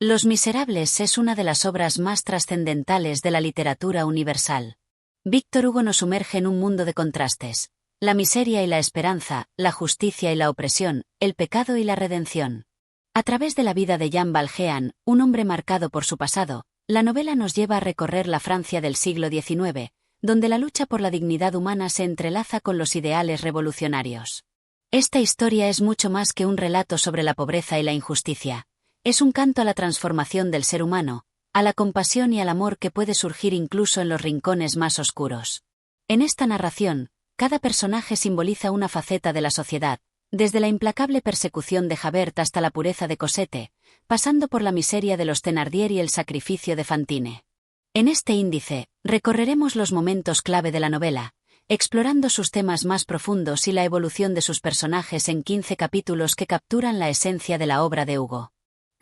Los Miserables es una de las obras más trascendentales de la literatura universal. Víctor Hugo nos sumerge en un mundo de contrastes: la miseria y la esperanza, la justicia y la opresión, el pecado y la redención. A través de la vida de Jean Valjean, un hombre marcado por su pasado, la novela nos lleva a recorrer la Francia del siglo XIX, donde la lucha por la dignidad humana se entrelaza con los ideales revolucionarios. Esta historia es mucho más que un relato sobre la pobreza y la injusticia. Es un canto a la transformación del ser humano, a la compasión y al amor que puede surgir incluso en los rincones más oscuros. En esta narración, cada personaje simboliza una faceta de la sociedad, desde la implacable persecución de Javert hasta la pureza de Cosette, pasando por la miseria de los Thénardier y el sacrificio de Fantine. En este índice, recorreremos los momentos clave de la novela, explorando sus temas más profundos y la evolución de sus personajes en 15 capítulos que capturan la esencia de la obra de Hugo.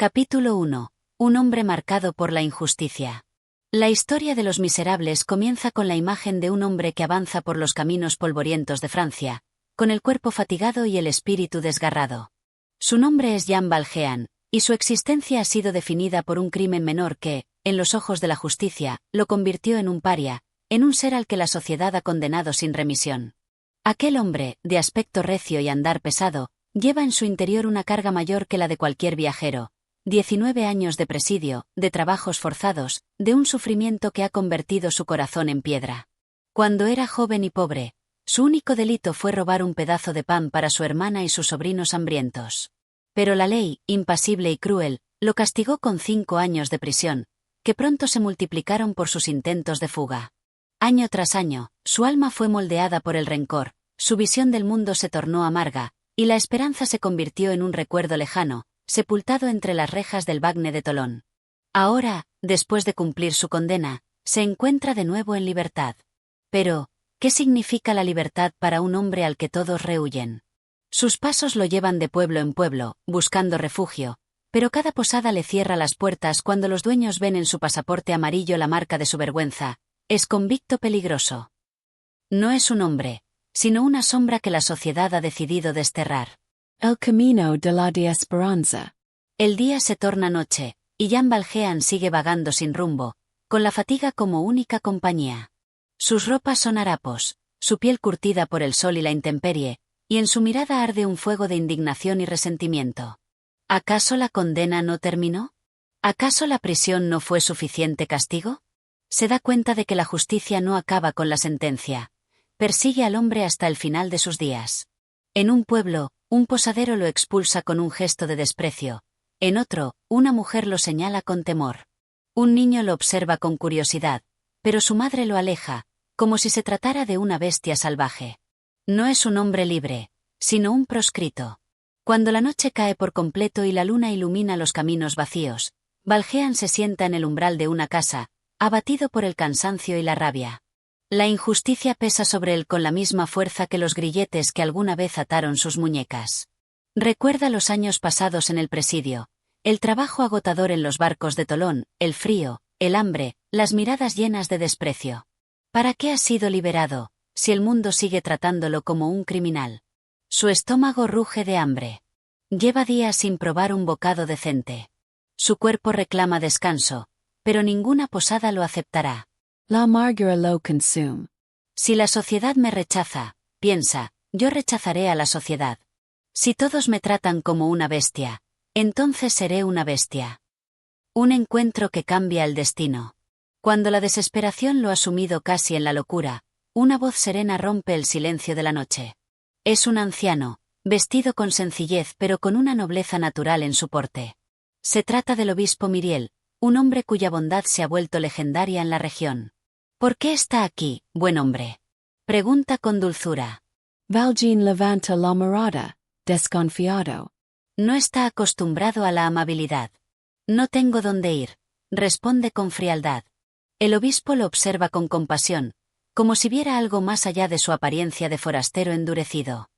Capítulo 1. Un hombre marcado por la injusticia. La historia de Los Miserables comienza con la imagen de un hombre que avanza por los caminos polvorientos de Francia, con el cuerpo fatigado y el espíritu desgarrado. Su nombre es Jean Valjean, y su existencia ha sido definida por un crimen menor que, en los ojos de la justicia, lo convirtió en un paria, en un ser al que la sociedad ha condenado sin remisión. Aquel hombre, de aspecto recio y andar pesado, lleva en su interior una carga mayor que la de cualquier viajero: 19 años de presidio, de trabajos forzados, de un sufrimiento que ha convertido su corazón en piedra. Cuando era joven y pobre, su único delito fue robar un pedazo de pan para su hermana y sus sobrinos hambrientos. Pero la ley, impasible y cruel, lo castigó con 5 años de prisión, que pronto se multiplicaron por sus intentos de fuga. Año tras año, su alma fue moldeada por el rencor, su visión del mundo se tornó amarga, y la esperanza se convirtió en un recuerdo lejano, sepultado entre las rejas del Bagne de Tolón. Ahora, después de cumplir su condena, se encuentra de nuevo en libertad. Pero, ¿qué significa la libertad para un hombre al que todos rehuyen? Sus pasos lo llevan de pueblo en pueblo, buscando refugio, pero cada posada le cierra las puertas cuando los dueños ven en su pasaporte amarillo la marca de su vergüenza: es convicto peligroso. No es un hombre, sino una sombra que la sociedad ha decidido desterrar. El camino de la esperanza. El día se torna noche, y Jean Valjean sigue vagando sin rumbo, con la fatiga como única compañía. Sus ropas son harapos, su piel curtida por el sol y la intemperie, y en su mirada arde un fuego de indignación y resentimiento. ¿Acaso la condena no terminó? ¿Acaso la prisión no fue suficiente castigo? Se da cuenta de que la justicia no acaba con la sentencia. Persigue al hombre hasta el final de sus días. En un pueblo, un posadero lo expulsa con un gesto de desprecio. En otro, una mujer lo señala con temor. Un niño lo observa con curiosidad, pero su madre lo aleja, como si se tratara de una bestia salvaje. No es un hombre libre, sino un proscrito. Cuando la noche cae por completo y la luna ilumina los caminos vacíos, Valjean se sienta en el umbral de una casa, abatido por el cansancio y la rabia. La injusticia pesa sobre él con la misma fuerza que los grilletes que alguna vez ataron sus muñecas. Recuerda los años pasados en el presidio, el trabajo agotador en los barcos de Tolón, el frío, el hambre, las miradas llenas de desprecio. ¿Para qué ha sido liberado, si el mundo sigue tratándolo como un criminal? Su estómago ruge de hambre. Lleva días sin probar un bocado decente. Su cuerpo reclama descanso, pero ninguna posada lo aceptará. La amargura lo consume. Si la sociedad me rechaza, piensa, yo rechazaré a la sociedad. Si todos me tratan como una bestia, entonces seré una bestia. Un encuentro que cambia el destino. Cuando la desesperación lo ha sumido casi en la locura, una voz serena rompe el silencio de la noche. Es un anciano, vestido con sencillez pero con una nobleza natural en su porte. Se trata del obispo Myriel, un hombre cuya bondad se ha vuelto legendaria en la región. ¿Por qué está aquí, buen hombre? Pregunta con dulzura. Valjean levanta la mirada, desconfiado. No está acostumbrado a la amabilidad. No tengo dónde ir, responde con frialdad. El obispo lo observa con compasión, como si viera algo más allá de su apariencia de forastero endurecido.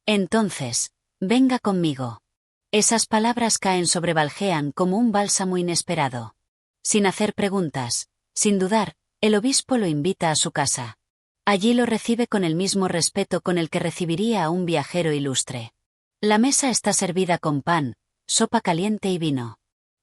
Entonces, venga conmigo. Esas palabras caen sobre Valjean como un bálsamo inesperado. Sin hacer preguntas, sin dudar, el obispo lo invita a su casa. Allí lo recibe con el mismo respeto con el que recibiría a un viajero ilustre. La mesa está servida con pan, sopa caliente y vino.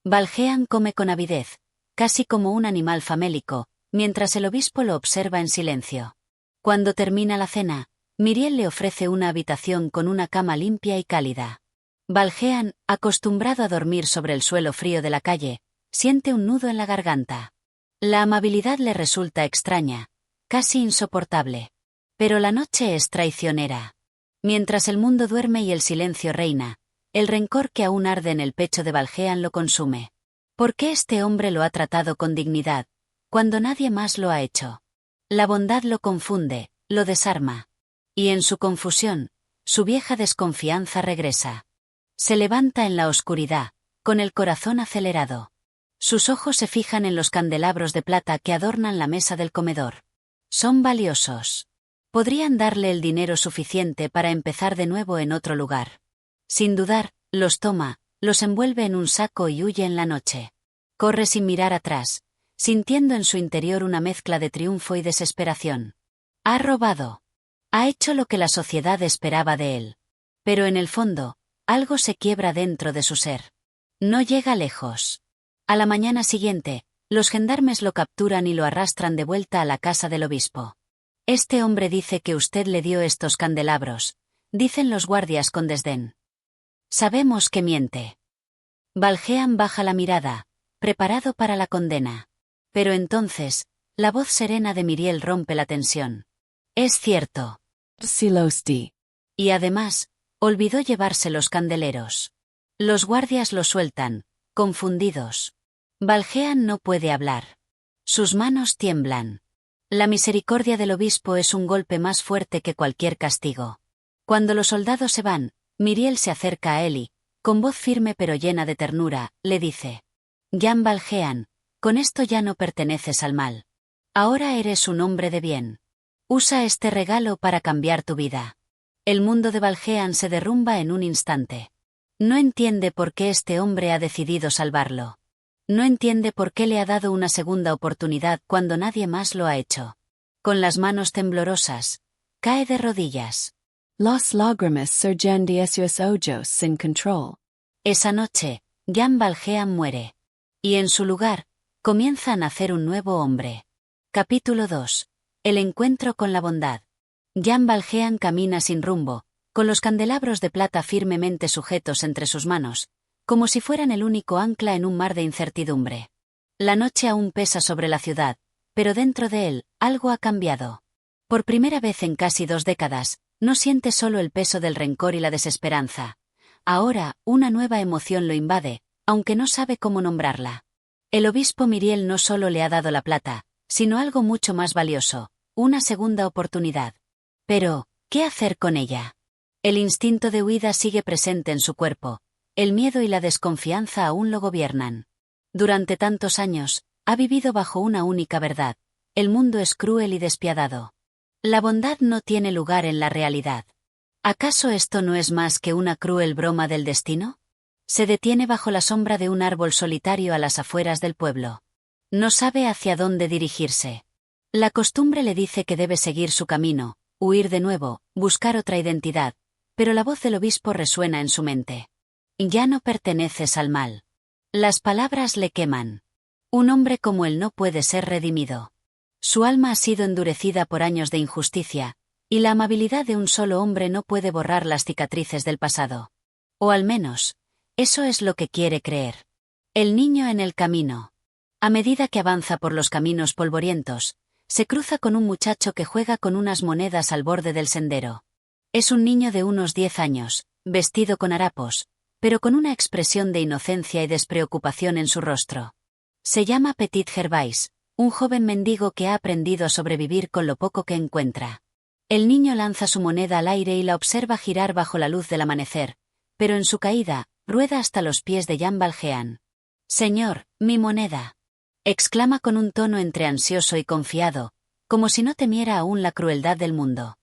Valjean come con avidez, casi como un animal famélico, mientras el obispo lo observa en silencio. Cuando termina la cena, Myriel le ofrece una habitación con una cama limpia y cálida. Valjean, acostumbrado a dormir sobre el suelo frío de la calle, siente un nudo en la garganta. La amabilidad le resulta extraña, casi insoportable. Pero la noche es traicionera. Mientras el mundo duerme y el silencio reina, el rencor que aún arde en el pecho de Valjean lo consume. ¿Por qué este hombre lo ha tratado con dignidad, cuando nadie más lo ha hecho? La bondad lo confunde, lo desarma. Y en su confusión, su vieja desconfianza regresa. Se levanta en la oscuridad, con el corazón acelerado. Sus ojos se fijan en los candelabros de plata que adornan la mesa del comedor. Son valiosos. Podrían darle el dinero suficiente para empezar de nuevo en otro lugar. Sin dudar, los toma, los envuelve en un saco y huye en la noche. Corre sin mirar atrás, sintiendo en su interior una mezcla de triunfo y desesperación. Ha robado. Ha hecho lo que la sociedad esperaba de él. Pero en el fondo, algo se quiebra dentro de su ser. No llega lejos. A la mañana siguiente, los gendarmes lo capturan y lo arrastran de vuelta a la casa del obispo. Este hombre dice que usted le dio estos candelabros, dicen los guardias con desdén. Sabemos que miente. Valjean baja la mirada, preparado para la condena. Pero entonces, la voz serena de Myriel rompe la tensión. Es cierto. Silosti. Y además, olvidó llevarse los candeleros. Los guardias lo sueltan, confundidos. Valjean no puede hablar. Sus manos tiemblan. La misericordia del obispo es un golpe más fuerte que cualquier castigo. Cuando los soldados se van, Myriel se acerca a él y, con voz firme pero llena de ternura, le dice: Jean Valjean, con esto ya no perteneces al mal. Ahora eres un hombre de bien. Usa este regalo para cambiar tu vida. El mundo de Valjean se derrumba en un instante. No entiende por qué este hombre ha decidido salvarlo. No entiende por qué le ha dado una segunda oportunidad cuando nadie más lo ha hecho. Con las manos temblorosas, cae de rodillas. Los lágrimas surgen de esos ojos sin control. Esa noche, Jean Valjean muere. Y en su lugar, comienza a nacer un nuevo hombre. Capítulo 2. El encuentro con la bondad. Jean Valjean camina sin rumbo, con los candelabros de plata firmemente sujetos entre sus manos, como si fueran el único ancla en un mar de incertidumbre. La noche aún pesa sobre la ciudad, pero dentro de él, algo ha cambiado. Por primera vez en casi 2 décadas, no siente solo el peso del rencor y la desesperanza. Ahora, una nueva emoción lo invade, aunque no sabe cómo nombrarla. El obispo Myriel no solo le ha dado la plata, sino algo mucho más valioso, una segunda oportunidad. Pero, ¿qué hacer con ella? El instinto de huida sigue presente en su cuerpo. El miedo y la desconfianza aún lo gobiernan. Durante tantos años, ha vivido bajo una única verdad: el mundo es cruel y despiadado. La bondad no tiene lugar en la realidad. ¿Acaso esto no es más que una cruel broma del destino? Se detiene bajo la sombra de un árbol solitario a las afueras del pueblo. No sabe hacia dónde dirigirse. La costumbre le dice que debe seguir su camino, huir de nuevo, buscar otra identidad, pero la voz del obispo resuena en su mente. Ya no perteneces al mal. Las palabras le queman. Un hombre como él no puede ser redimido. Su alma ha sido endurecida por años de injusticia, y la amabilidad de un solo hombre no puede borrar las cicatrices del pasado. O al menos, eso es lo que quiere creer. El niño en el camino. A medida que avanza por los caminos polvorientos, se cruza con un muchacho que juega con unas monedas al borde del sendero. Es un niño de unos 10 años, vestido con harapos, pero con una expresión de inocencia y despreocupación en su rostro. Se llama Petit Gervais, un joven mendigo que ha aprendido a sobrevivir con lo poco que encuentra. El niño lanza su moneda al aire y la observa girar bajo la luz del amanecer, pero en su caída, rueda hasta los pies de Jean Valjean. «Señor, mi moneda», exclama con un tono entre ansioso y confiado, como si no temiera aún la crueldad del mundo.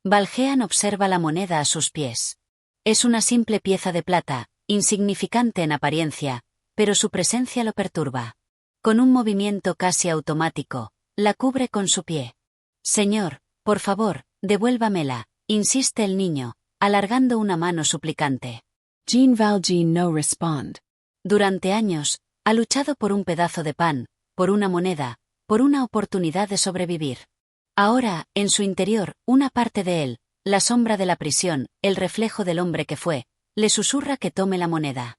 Valjean observa la moneda a sus pies. Es una simple pieza de plata, insignificante en apariencia, pero su presencia lo perturba. Con un movimiento casi automático, la cubre con su pie. «Señor, por favor, devuélvamela», insiste el niño, alargando una mano suplicante. Jean Valjean no respond. Durante años, Ha luchado por un pedazo de pan, por una moneda, por una oportunidad de sobrevivir. Ahora, en su interior, una parte de él, la sombra de la prisión, el reflejo del hombre que fue, le susurra que tome la moneda.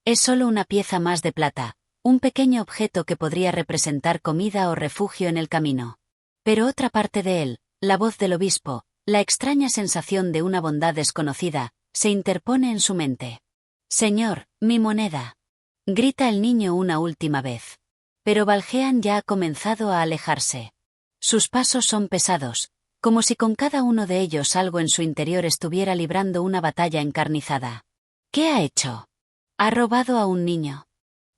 Es solo una pieza más de plata, un pequeño objeto que podría representar comida o refugio en el camino. Pero otra parte de él, la voz del obispo, la extraña sensación de una bondad desconocida, se interpone en su mente. «Señor, mi moneda», grita el niño una última vez. Pero Valjean ya ha comenzado a alejarse. Sus pasos son pesados, como si con cada uno de ellos algo en su interior estuviera librando una batalla encarnizada. ¿Qué ha hecho? Ha robado a un niño.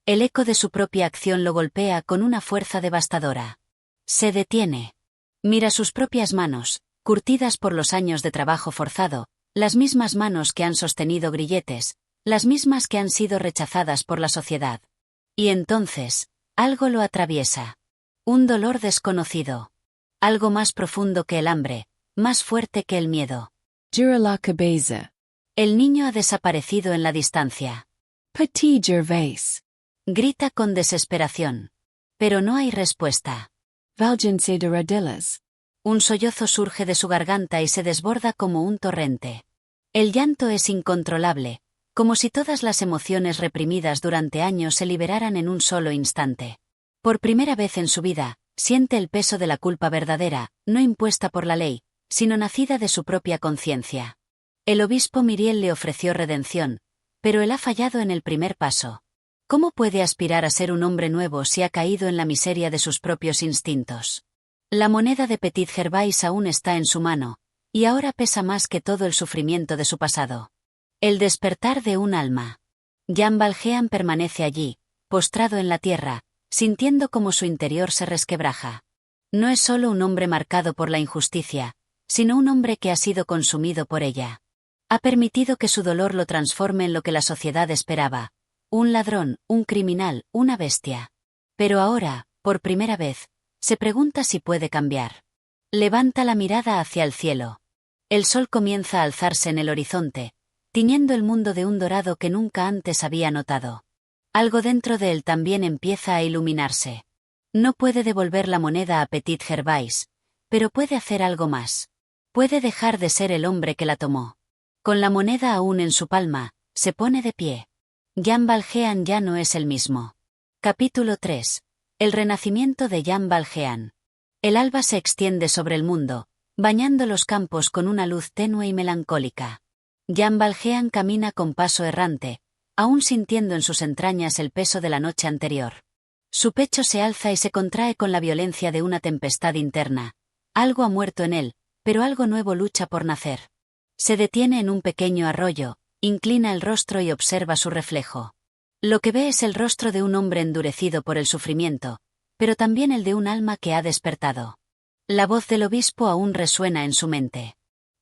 El eco de su propia acción lo golpea con una fuerza devastadora. Se detiene. Mira sus propias manos, curtidas por los años de trabajo forzado, las mismas manos que han sostenido grilletes, las mismas que han sido rechazadas por la sociedad. Y entonces, algo lo atraviesa. Un dolor desconocido. Algo más profundo que el hambre, más fuerte que el miedo. Dura la cabeza. El niño ha desaparecido en la distancia. Petit Gervais. Grita con desesperación. Pero no hay respuesta. Válganse de rodillas. Un sollozo surge de su garganta y se desborda como un torrente. El llanto es incontrolable, como si todas las emociones reprimidas durante años se liberaran en un solo instante. Por primera vez en su vida, siente el peso de la culpa verdadera, no impuesta por la ley, sino nacida de su propia conciencia. El obispo Myriel le ofreció redención, pero él ha fallado en el primer paso. ¿Cómo puede aspirar a ser un hombre nuevo si ha caído en la miseria de sus propios instintos? La moneda de Petit Gervais aún está en su mano, y ahora pesa más que todo el sufrimiento de su pasado. El despertar de un alma. Jean Valjean permanece allí, postrado en la tierra, sintiendo como su interior se resquebraja. No es solo un hombre marcado por la injusticia, sino un hombre que ha sido consumido por ella. Ha permitido que su dolor lo transforme en lo que la sociedad esperaba: un ladrón, un criminal, una bestia. Pero ahora, por primera vez, se pregunta si puede cambiar. Levanta la mirada hacia el cielo. El sol comienza a alzarse en el horizonte, tiñendo el mundo de un dorado que nunca antes había notado. Algo dentro de él también empieza a iluminarse. No puede devolver la moneda a Petit Gervais, pero puede hacer algo más. Puede dejar de ser el hombre que la tomó. Con la moneda aún en su palma, se pone de pie. Jean Valjean ya no es el mismo. Capítulo 3. El renacimiento de Jean Valjean. El alba se extiende sobre el mundo, bañando los campos con una luz tenue y melancólica. Jean Valjean camina con paso errante, aún sintiendo en sus entrañas el peso de la noche anterior. Su pecho se alza y se contrae con la violencia de una tempestad interna. Algo ha muerto en él, pero algo nuevo lucha por nacer. Se detiene en un pequeño arroyo, inclina el rostro y observa su reflejo. Lo que ve es el rostro de un hombre endurecido por el sufrimiento, pero también el de un alma que ha despertado. La voz del obispo aún resuena en su mente.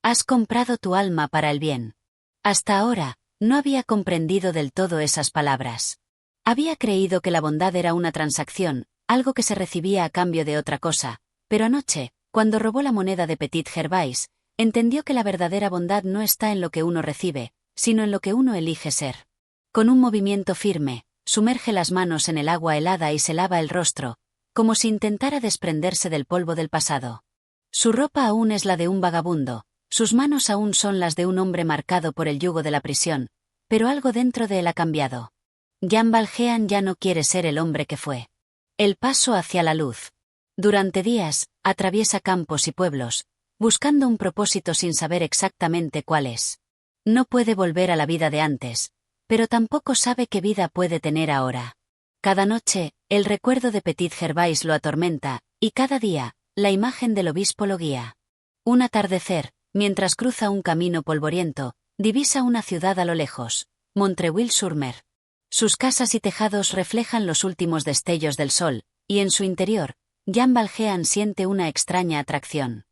Has comprado tu alma para el bien. Hasta ahora, no había comprendido del todo esas palabras. Había creído que la bondad era una transacción, algo que se recibía a cambio de otra cosa, pero anoche, cuando robó la moneda de Petit Gervais, entendió que la verdadera bondad no está en lo que uno recibe, sino en lo que uno elige ser. Con un movimiento firme, sumerge las manos en el agua helada y se lava el rostro, como si intentara desprenderse del polvo del pasado. Su ropa aún es la de un vagabundo, sus manos aún son las de un hombre marcado por el yugo de la prisión, pero algo dentro de él ha cambiado. Jean Valjean ya no quiere ser el hombre que fue. El paso hacia la luz. Durante días, atraviesa campos y pueblos, buscando un propósito sin saber exactamente cuál es. No puede volver a la vida de antes, pero tampoco sabe qué vida puede tener ahora. Cada noche, el recuerdo de Petit Gervais lo atormenta, y cada día, la imagen del obispo lo guía. Un atardecer, mientras cruza un camino polvoriento, divisa una ciudad a lo lejos, Montreuil-sur-Mer. Sus casas y tejados reflejan los últimos destellos del sol, y en su interior, Jean Valjean siente una extraña atracción.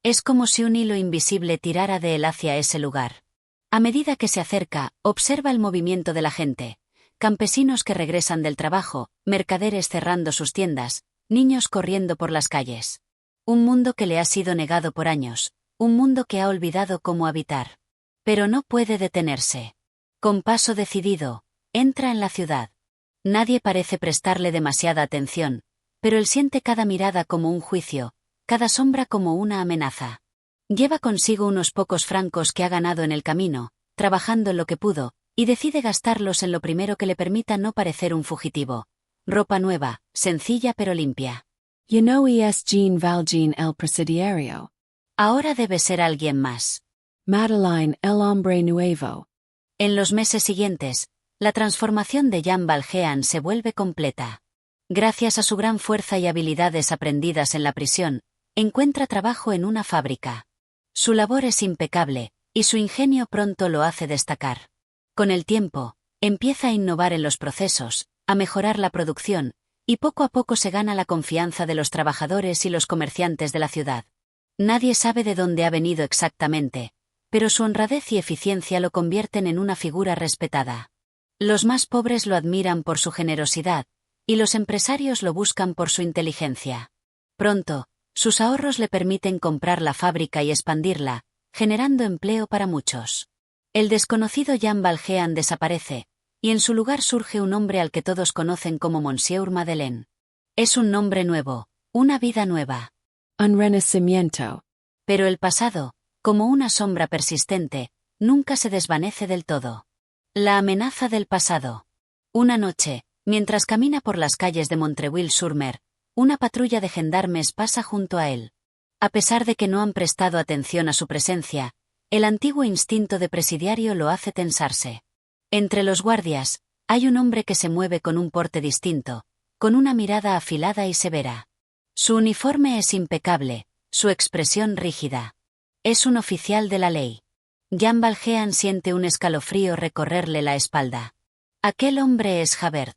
Es como si un hilo invisible tirara de él hacia ese lugar. A medida que se acerca, observa el movimiento de la gente. Campesinos que regresan del trabajo, mercaderes cerrando sus tiendas, niños corriendo por las calles. Un mundo que le ha sido negado por años, un mundo que ha olvidado cómo habitar. Pero no puede detenerse. Con paso decidido, entra en la ciudad. Nadie parece prestarle demasiada atención, pero él siente cada mirada como un juicio, cada sombra como una amenaza. Lleva consigo unos pocos francos que ha ganado en el camino, trabajando en lo que pudo, y decide gastarlos en lo primero que le permita no parecer un fugitivo. Ropa nueva, sencilla pero limpia. You know es Jean Valjean el presidiario. Ahora debe ser alguien más. Madeleine el hombre nuevo. En los meses siguientes, la transformación de Jean Valjean se vuelve completa. Gracias a su gran fuerza y habilidades aprendidas en la prisión, encuentra trabajo en una fábrica. Su labor es impecable, y su ingenio pronto lo hace destacar. Con el tiempo, empieza a innovar en los procesos, a mejorar la producción, y poco a poco se gana la confianza de los trabajadores y los comerciantes de la ciudad. Nadie sabe de dónde ha venido exactamente, pero su honradez y eficiencia lo convierten en una figura respetada. Los más pobres lo admiran por su generosidad, y los empresarios lo buscan por su inteligencia. Pronto, sus ahorros le permiten comprar la fábrica y expandirla, generando empleo para muchos. El desconocido Jean Valjean desaparece, y en su lugar surge un hombre al que todos conocen como Monsieur Madeleine. Es un nombre nuevo, una vida nueva. Un renacimiento. Pero el pasado, como una sombra persistente, nunca se desvanece del todo. La amenaza del pasado. Una noche, mientras camina por las calles de Montreuil-sur-Mer, una patrulla de gendarmes pasa junto a él. A pesar de que no han prestado atención a su presencia, el antiguo instinto de presidiario lo hace tensarse. Entre los guardias, hay un hombre que se mueve con un porte distinto, con una mirada afilada y severa. Su uniforme es impecable, su expresión rígida. Es un oficial de la ley. Jean Valjean siente un escalofrío recorrerle la espalda. Aquel hombre es Javert.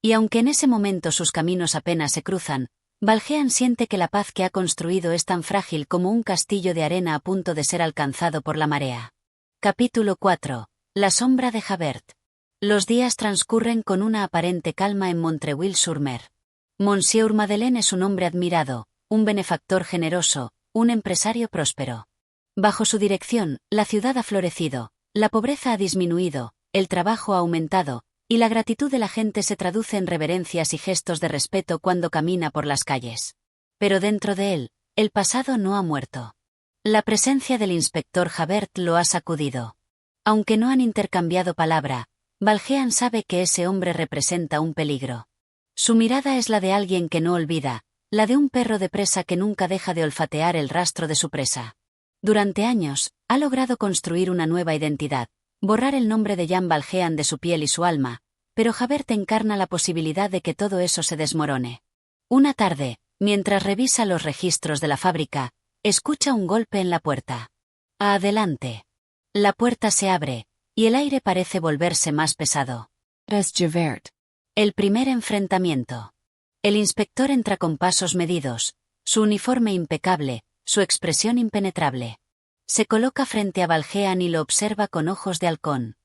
Y aunque en ese momento sus caminos apenas se cruzan, Valjean siente que la paz que ha construido es tan frágil como un castillo de arena a punto de ser alcanzado por la marea. Capítulo 4. La sombra de Javert. Los días transcurren con una aparente calma en Montreuil-sur-Mer. Monsieur Madeleine es un hombre admirado, un benefactor generoso, un empresario próspero. Bajo su dirección, la ciudad ha florecido, la pobreza ha disminuido, el trabajo ha aumentado, y la gratitud de la gente se traduce en reverencias y gestos de respeto cuando camina por las calles. Pero dentro de él, el pasado no ha muerto. La presencia del inspector Javert lo ha sacudido. Aunque no han intercambiado palabra, Valjean sabe que ese hombre representa un peligro. Su mirada es la de alguien que no olvida, la de un perro de presa que nunca deja de olfatear el rastro de su presa. Durante años, ha logrado construir una nueva identidad, borrar el nombre de Jean Valjean de su piel y su alma, pero Javert encarna la posibilidad de que todo eso se desmorone. Una tarde, mientras revisa los registros de la fábrica, escucha un golpe en la puerta. Adelante. La puerta se abre, y el aire parece volverse más pesado. Es Javert. El primer enfrentamiento. El inspector entra con pasos medidos, su uniforme impecable, su expresión impenetrable. Se coloca frente a Valjean y lo observa con ojos de halcón.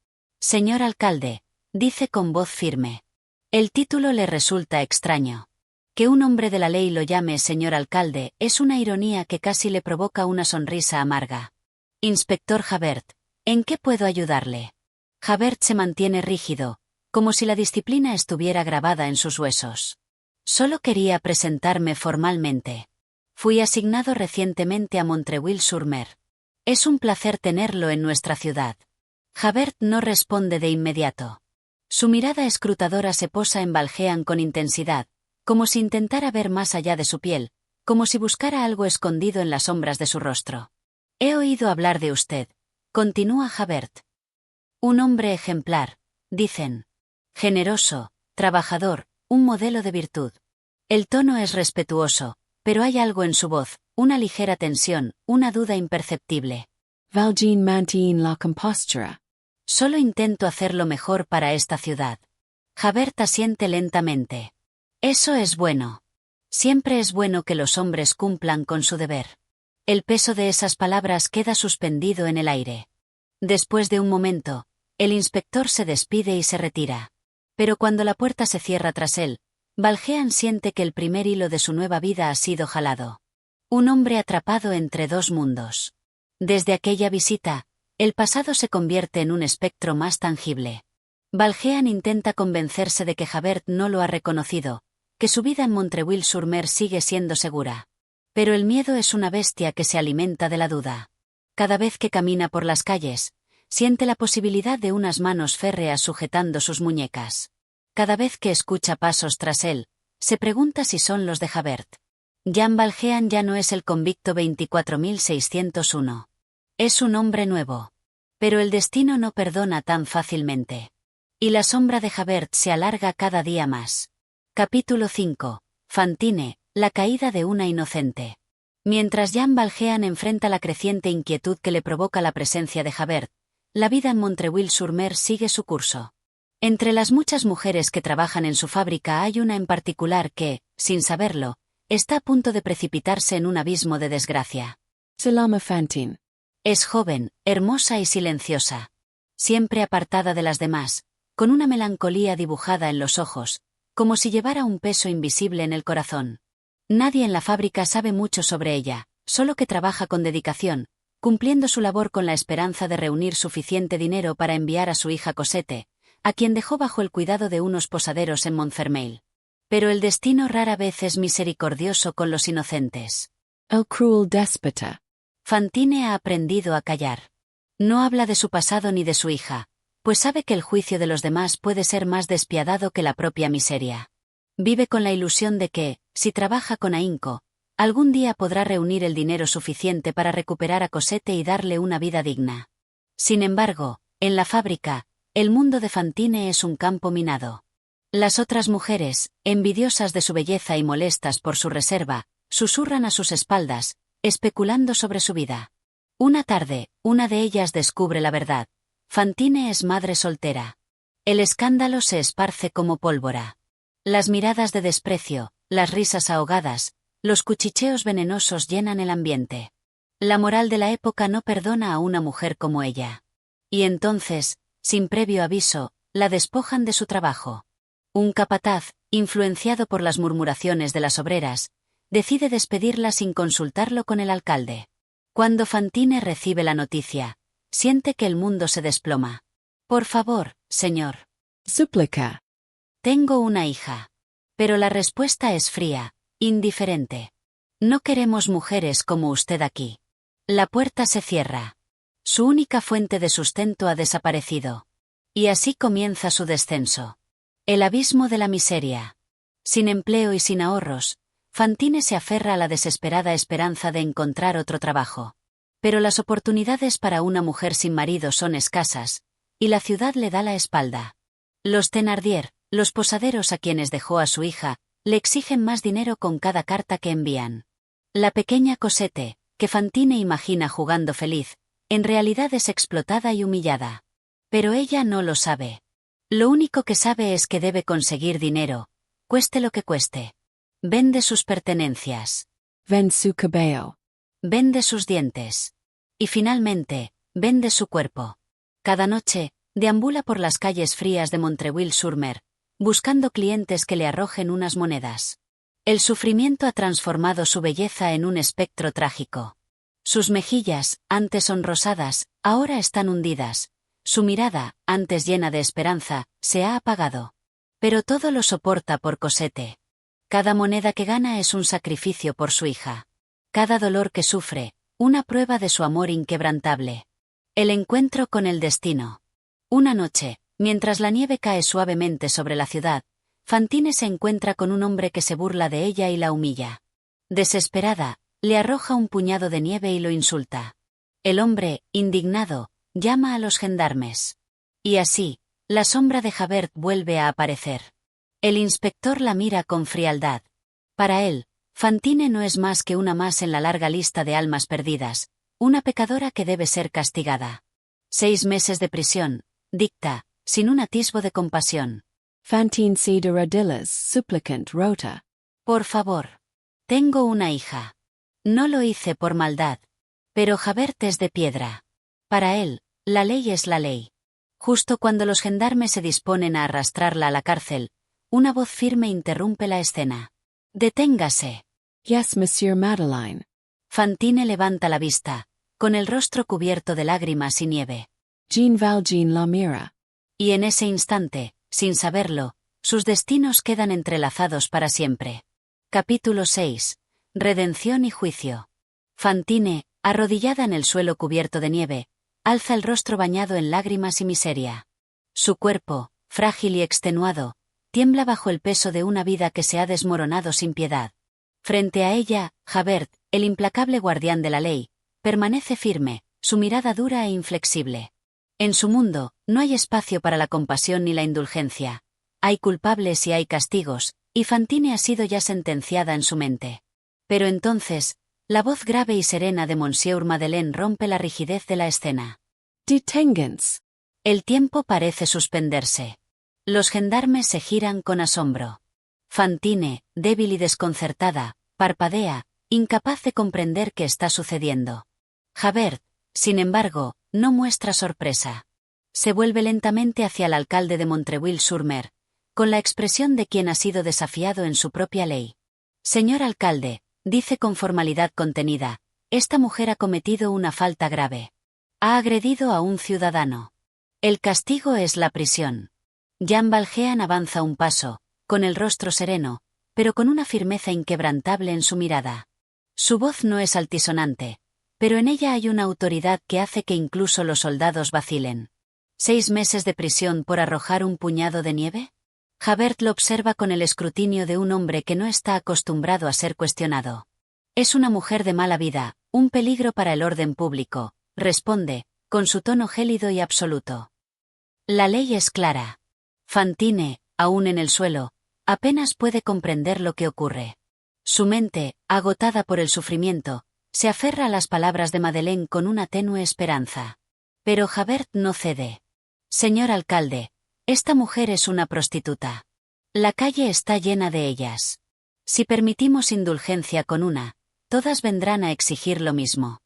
Señor alcalde, dice con voz firme. El título le resulta extraño. Que un hombre de la ley lo llame señor alcalde es una ironía que casi le provoca una sonrisa amarga. Inspector Javert, ¿en qué puedo ayudarle? Javert se mantiene rígido, como si la disciplina estuviera grabada en sus huesos. Solo quería presentarme formalmente. Fui asignado recientemente a Montreuil-sur-Mer. Es un placer tenerlo en nuestra ciudad. Javert no responde de inmediato. Su mirada escrutadora se posa en Valjean con intensidad, como si intentara ver más allá de su piel, como si buscara algo escondido en las sombras de su rostro. He oído hablar de usted, continúa Javert. Un hombre ejemplar, dicen. Generoso, trabajador, un modelo de virtud. El tono es respetuoso, pero hay algo en su voz, una ligera tensión, una duda imperceptible. Valjean maintient la compostura. Solo intento hacer lo mejor para esta ciudad. Javert asiente lentamente. Eso es bueno. Siempre es bueno que los hombres cumplan con su deber. El peso de esas palabras queda suspendido en el aire. Después de un momento, el inspector se despide y se retira. Pero cuando la puerta se cierra tras él, Valjean siente que el primer hilo de su nueva vida ha sido jalado. Un hombre atrapado entre dos mundos. Desde aquella visita, el pasado se convierte en un espectro más tangible. Valjean intenta convencerse de que Javert no lo ha reconocido, que su vida en Montreuil-sur-Mer sigue siendo segura. Pero el miedo es una bestia que se alimenta de la duda. Cada vez que camina por las calles, siente la posibilidad de unas manos férreas sujetando sus muñecas. Cada vez que escucha pasos tras él, se pregunta si son los de Javert. Jean Valjean ya no es el convicto 24601. Es un hombre nuevo. Pero el destino no perdona tan fácilmente. Y la sombra de Javert se alarga cada día más. Capítulo 5. Fantine, la caída de una inocente. Mientras Jean Valjean enfrenta la creciente inquietud que le provoca la presencia de Javert, la vida en Montreuil-sur-Mer sigue su curso. Entre las muchas mujeres que trabajan en su fábrica hay una en particular que, sin saberlo, está a punto de precipitarse en un abismo de desgracia. Salama Fantine. Es joven, hermosa y silenciosa. Siempre apartada de las demás, con una melancolía dibujada en los ojos, como si llevara un peso invisible en el corazón. Nadie en la fábrica sabe mucho sobre ella, solo que trabaja con dedicación, cumpliendo su labor con la esperanza de reunir suficiente dinero para enviar a su hija Cosette, a quien dejó bajo el cuidado de unos posaderos en Montfermeil. Pero el destino rara vez es misericordioso con los inocentes. El cruel déspota. Fantine ha aprendido a callar. No habla de su pasado ni de su hija, pues sabe que el juicio de los demás puede ser más despiadado que la propia miseria. Vive con la ilusión de que, si trabaja con ahínco, algún día podrá reunir el dinero suficiente para recuperar a Cosette y darle una vida digna. Sin embargo, en la fábrica, el mundo de Fantine es un campo minado. Las otras mujeres, envidiosas de su belleza y molestas por su reserva, susurran a sus espaldas, especulando sobre su vida. Una tarde, una de ellas descubre la verdad. Fantine es madre soltera. El escándalo se esparce como pólvora. Las miradas de desprecio, las risas ahogadas, los cuchicheos venenosos llenan el ambiente. La moral de la época no perdona a una mujer como ella. Y entonces, sin previo aviso, la despojan de su trabajo. Un capataz, influenciado por las murmuraciones de las obreras, decide despedirla sin consultarlo con el alcalde. Cuando Fantine recibe la noticia, siente que el mundo se desploma. Por favor, señor. Súplica. Tengo una hija. Pero la respuesta es fría, indiferente. No queremos mujeres como usted aquí. La puerta se cierra. Su única fuente de sustento ha desaparecido. Y así comienza su descenso. El abismo de la miseria. Sin empleo y sin ahorros, Fantine se aferra a la desesperada esperanza de encontrar otro trabajo. Pero las oportunidades para una mujer sin marido son escasas, y la ciudad le da la espalda. Los Thénardier, los posaderos a quienes dejó a su hija, le exigen más dinero con cada carta que envían. La pequeña Cosette, que Fantine imagina jugando feliz, en realidad es explotada y humillada. Pero ella no lo sabe. Lo único que sabe es que debe conseguir dinero, cueste lo que cueste. Vende sus pertenencias. Vende su cabello. Vende sus dientes. Y finalmente, vende su cuerpo. Cada noche, deambula por las calles frías de Montreuil-sur-Mer, buscando clientes que le arrojen unas monedas. El sufrimiento ha transformado su belleza en un espectro trágico. Sus mejillas, antes sonrosadas, ahora están hundidas. Su mirada, antes llena de esperanza, se ha apagado. Pero todo lo soporta por Cosette. Cada moneda que gana es un sacrificio por su hija. Cada dolor que sufre, una prueba de su amor inquebrantable. El encuentro con el destino. Una noche, mientras la nieve cae suavemente sobre la ciudad, Fantine se encuentra con un hombre que se burla de ella y la humilla. Desesperada, le arroja un puñado de nieve y lo insulta. El hombre, indignado, llama a los gendarmes. Y así, la sombra de Javert vuelve a aparecer. El inspector la mira con frialdad. Para él, Fantine no es más que una más en la larga lista de almas perdidas, una pecadora que debe ser castigada. 6 meses de prisión, dicta, sin un atisbo de compasión. Fantine C. de Radillas, supplicant rota. Por favor. Tengo una hija. No lo hice por maldad. Pero Javert es de piedra. Para él, la ley es la ley. Justo cuando los gendarmes se disponen a arrastrarla a la cárcel, una voz firme interrumpe la escena. ¡Deténgase! Yes, Monsieur Madeleine. Fantine levanta la vista, con el rostro cubierto de lágrimas y nieve. Jean Valjean la mira. Y en ese instante, sin saberlo, sus destinos quedan entrelazados para siempre. Capítulo 6. Redención y juicio. Fantine, arrodillada en el suelo cubierto de nieve, alza el rostro bañado en lágrimas y miseria. Su cuerpo, frágil y extenuado, tiembla bajo el peso de una vida que se ha desmoronado sin piedad. Frente a ella, Javert, el implacable guardián de la ley, permanece firme, su mirada dura e inflexible. En su mundo, no hay espacio para la compasión ni la indulgencia. Hay culpables y hay castigos, y Fantine ha sido ya sentenciada en su mente. Pero entonces, la voz grave y serena de Monsieur Madeleine rompe la rigidez de la escena. Detengens. El tiempo parece suspenderse. Los gendarmes se giran con asombro. Fantine, débil y desconcertada, parpadea, incapaz de comprender qué está sucediendo. Javert, sin embargo, no muestra sorpresa. Se vuelve lentamente hacia el alcalde de Montreuil-sur-Mer, con la expresión de quien ha sido desafiado en su propia ley. Señor alcalde, dice con formalidad contenida, esta mujer ha cometido una falta grave. Ha agredido a un ciudadano. El castigo es la prisión. Jean Valjean avanza un paso, con el rostro sereno, pero con una firmeza inquebrantable en su mirada. Su voz no es altisonante, pero en ella hay una autoridad que hace que incluso los soldados vacilen. ¿6 meses de prisión por arrojar un puñado de nieve? Javert lo observa con el escrutinio de un hombre que no está acostumbrado a ser cuestionado. Es una mujer de mala vida, un peligro para el orden público, responde, con su tono gélido y absoluto. La ley es clara. Fantine, aún en el suelo, apenas puede comprender lo que ocurre. Su mente, agotada por el sufrimiento, se aferra a las palabras de Madeleine con una tenue esperanza. Pero Javert no cede. Señor alcalde, esta mujer es una prostituta. La calle está llena de ellas. Si permitimos indulgencia con una, todas vendrán a exigir lo mismo.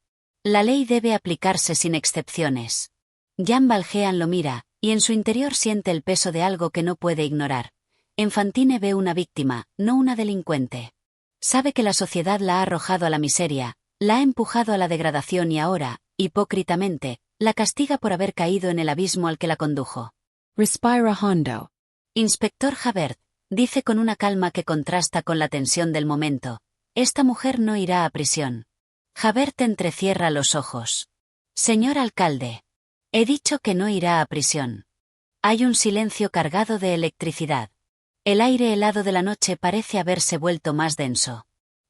La ley debe aplicarse sin excepciones. Jean Valjean lo mira, y en su interior siente el peso de algo que no puede ignorar. En Fantine ve una víctima, no una delincuente. Sabe que la sociedad la ha arrojado a la miseria, la ha empujado a la degradación y ahora, hipócritamente, la castiga por haber caído en el abismo al que la condujo. Respira hondo. Inspector Javert, dice con una calma que contrasta con la tensión del momento, esta mujer no irá a prisión. Javert entrecierra los ojos. Señor alcalde. He dicho que no irá a prisión. Hay un silencio cargado de electricidad. El aire helado de la noche parece haberse vuelto más denso.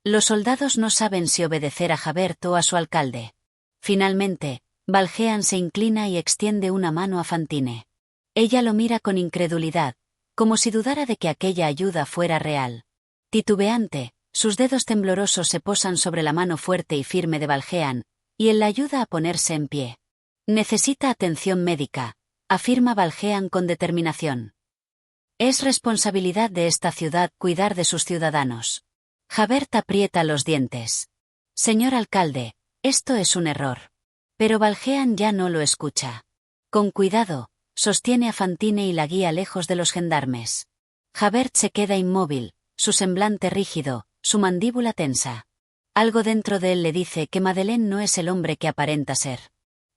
Los soldados no saben si obedecer a Javert o a su alcalde. Finalmente, Valjean se inclina y extiende una mano a Fantine. Ella lo mira con incredulidad, como si dudara de que aquella ayuda fuera real. Titubeante, sus dedos temblorosos se posan sobre la mano fuerte y firme de Valjean, y él la ayuda a ponerse en pie. Necesita atención médica, afirma Valjean con determinación. Es responsabilidad de esta ciudad cuidar de sus ciudadanos. Javert aprieta los dientes. Señor alcalde, esto es un error. Pero Valjean ya no lo escucha. Con cuidado, sostiene a Fantine y la guía lejos de los gendarmes. Javert se queda inmóvil, su semblante rígido, su mandíbula tensa. Algo dentro de él le dice que Madeleine no es el hombre que aparenta ser.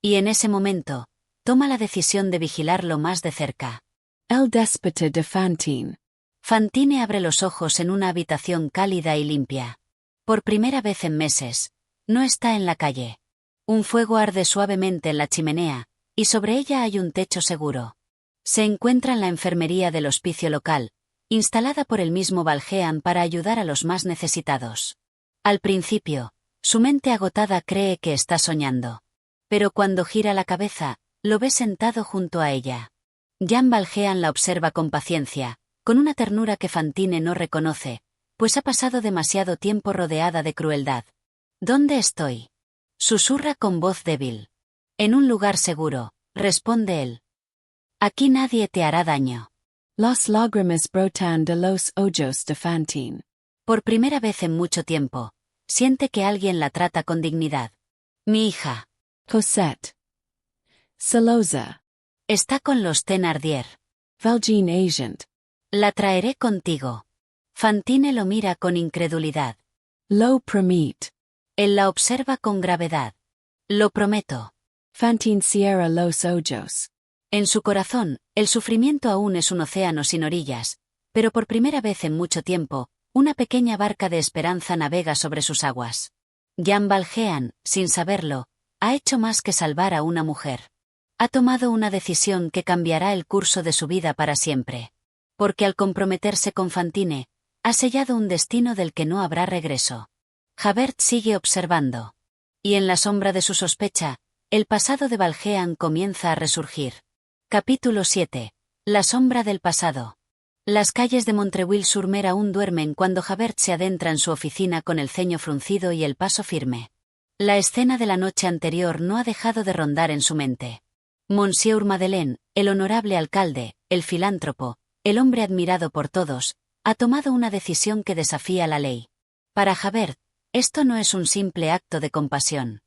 Y en ese momento, toma la decisión de vigilarlo más de cerca. El déspota de Fantine. Fantine abre los ojos en una habitación cálida y limpia. Por primera vez en meses, no está en la calle. Un fuego arde suavemente en la chimenea, y sobre ella hay un techo seguro. Se encuentra en la enfermería del hospicio local, instalada por el mismo Valjean para ayudar a los más necesitados. Al principio, su mente agotada cree que está soñando. Pero cuando gira la cabeza, lo ve sentado junto a ella. Jean Valjean la observa con paciencia, con una ternura que Fantine no reconoce, pues ha pasado demasiado tiempo rodeada de crueldad. ¿Dónde estoy? Susurra con voz débil. En un lugar seguro, responde él. Aquí nadie te hará daño. Las lágrimas brotan de los ojos de Fantine. Por primera vez en mucho tiempo, siente que alguien la trata con dignidad. Mi hija. Cosette. Celosa. Está con los Thénardier. Valjean agent. La traeré contigo. Fantine lo mira con incredulidad. Lo promet. Él la observa con gravedad. Lo prometo. Fantine cierra los ojos. En su corazón, el sufrimiento aún es un océano sin orillas, pero por primera vez en mucho tiempo, una pequeña barca de esperanza navega sobre sus aguas. Jean Valjean, sin saberlo, ha hecho más que salvar a una mujer. Ha tomado una decisión que cambiará el curso de su vida para siempre. Porque al comprometerse con Fantine, ha sellado un destino del que no habrá regreso. Javert sigue observando. Y en la sombra de su sospecha, el pasado de Valjean comienza a resurgir. Capítulo 7. La sombra del pasado. Las calles de Montreuil-sur-Mer aún duermen cuando Javert se adentra en su oficina con el ceño fruncido y el paso firme. La escena de la noche anterior no ha dejado de rondar en su mente. Monsieur Madeleine, el honorable alcalde, el filántropo, el hombre admirado por todos, ha tomado una decisión que desafía la ley. Para Javert, esto no es un simple acto de compasión.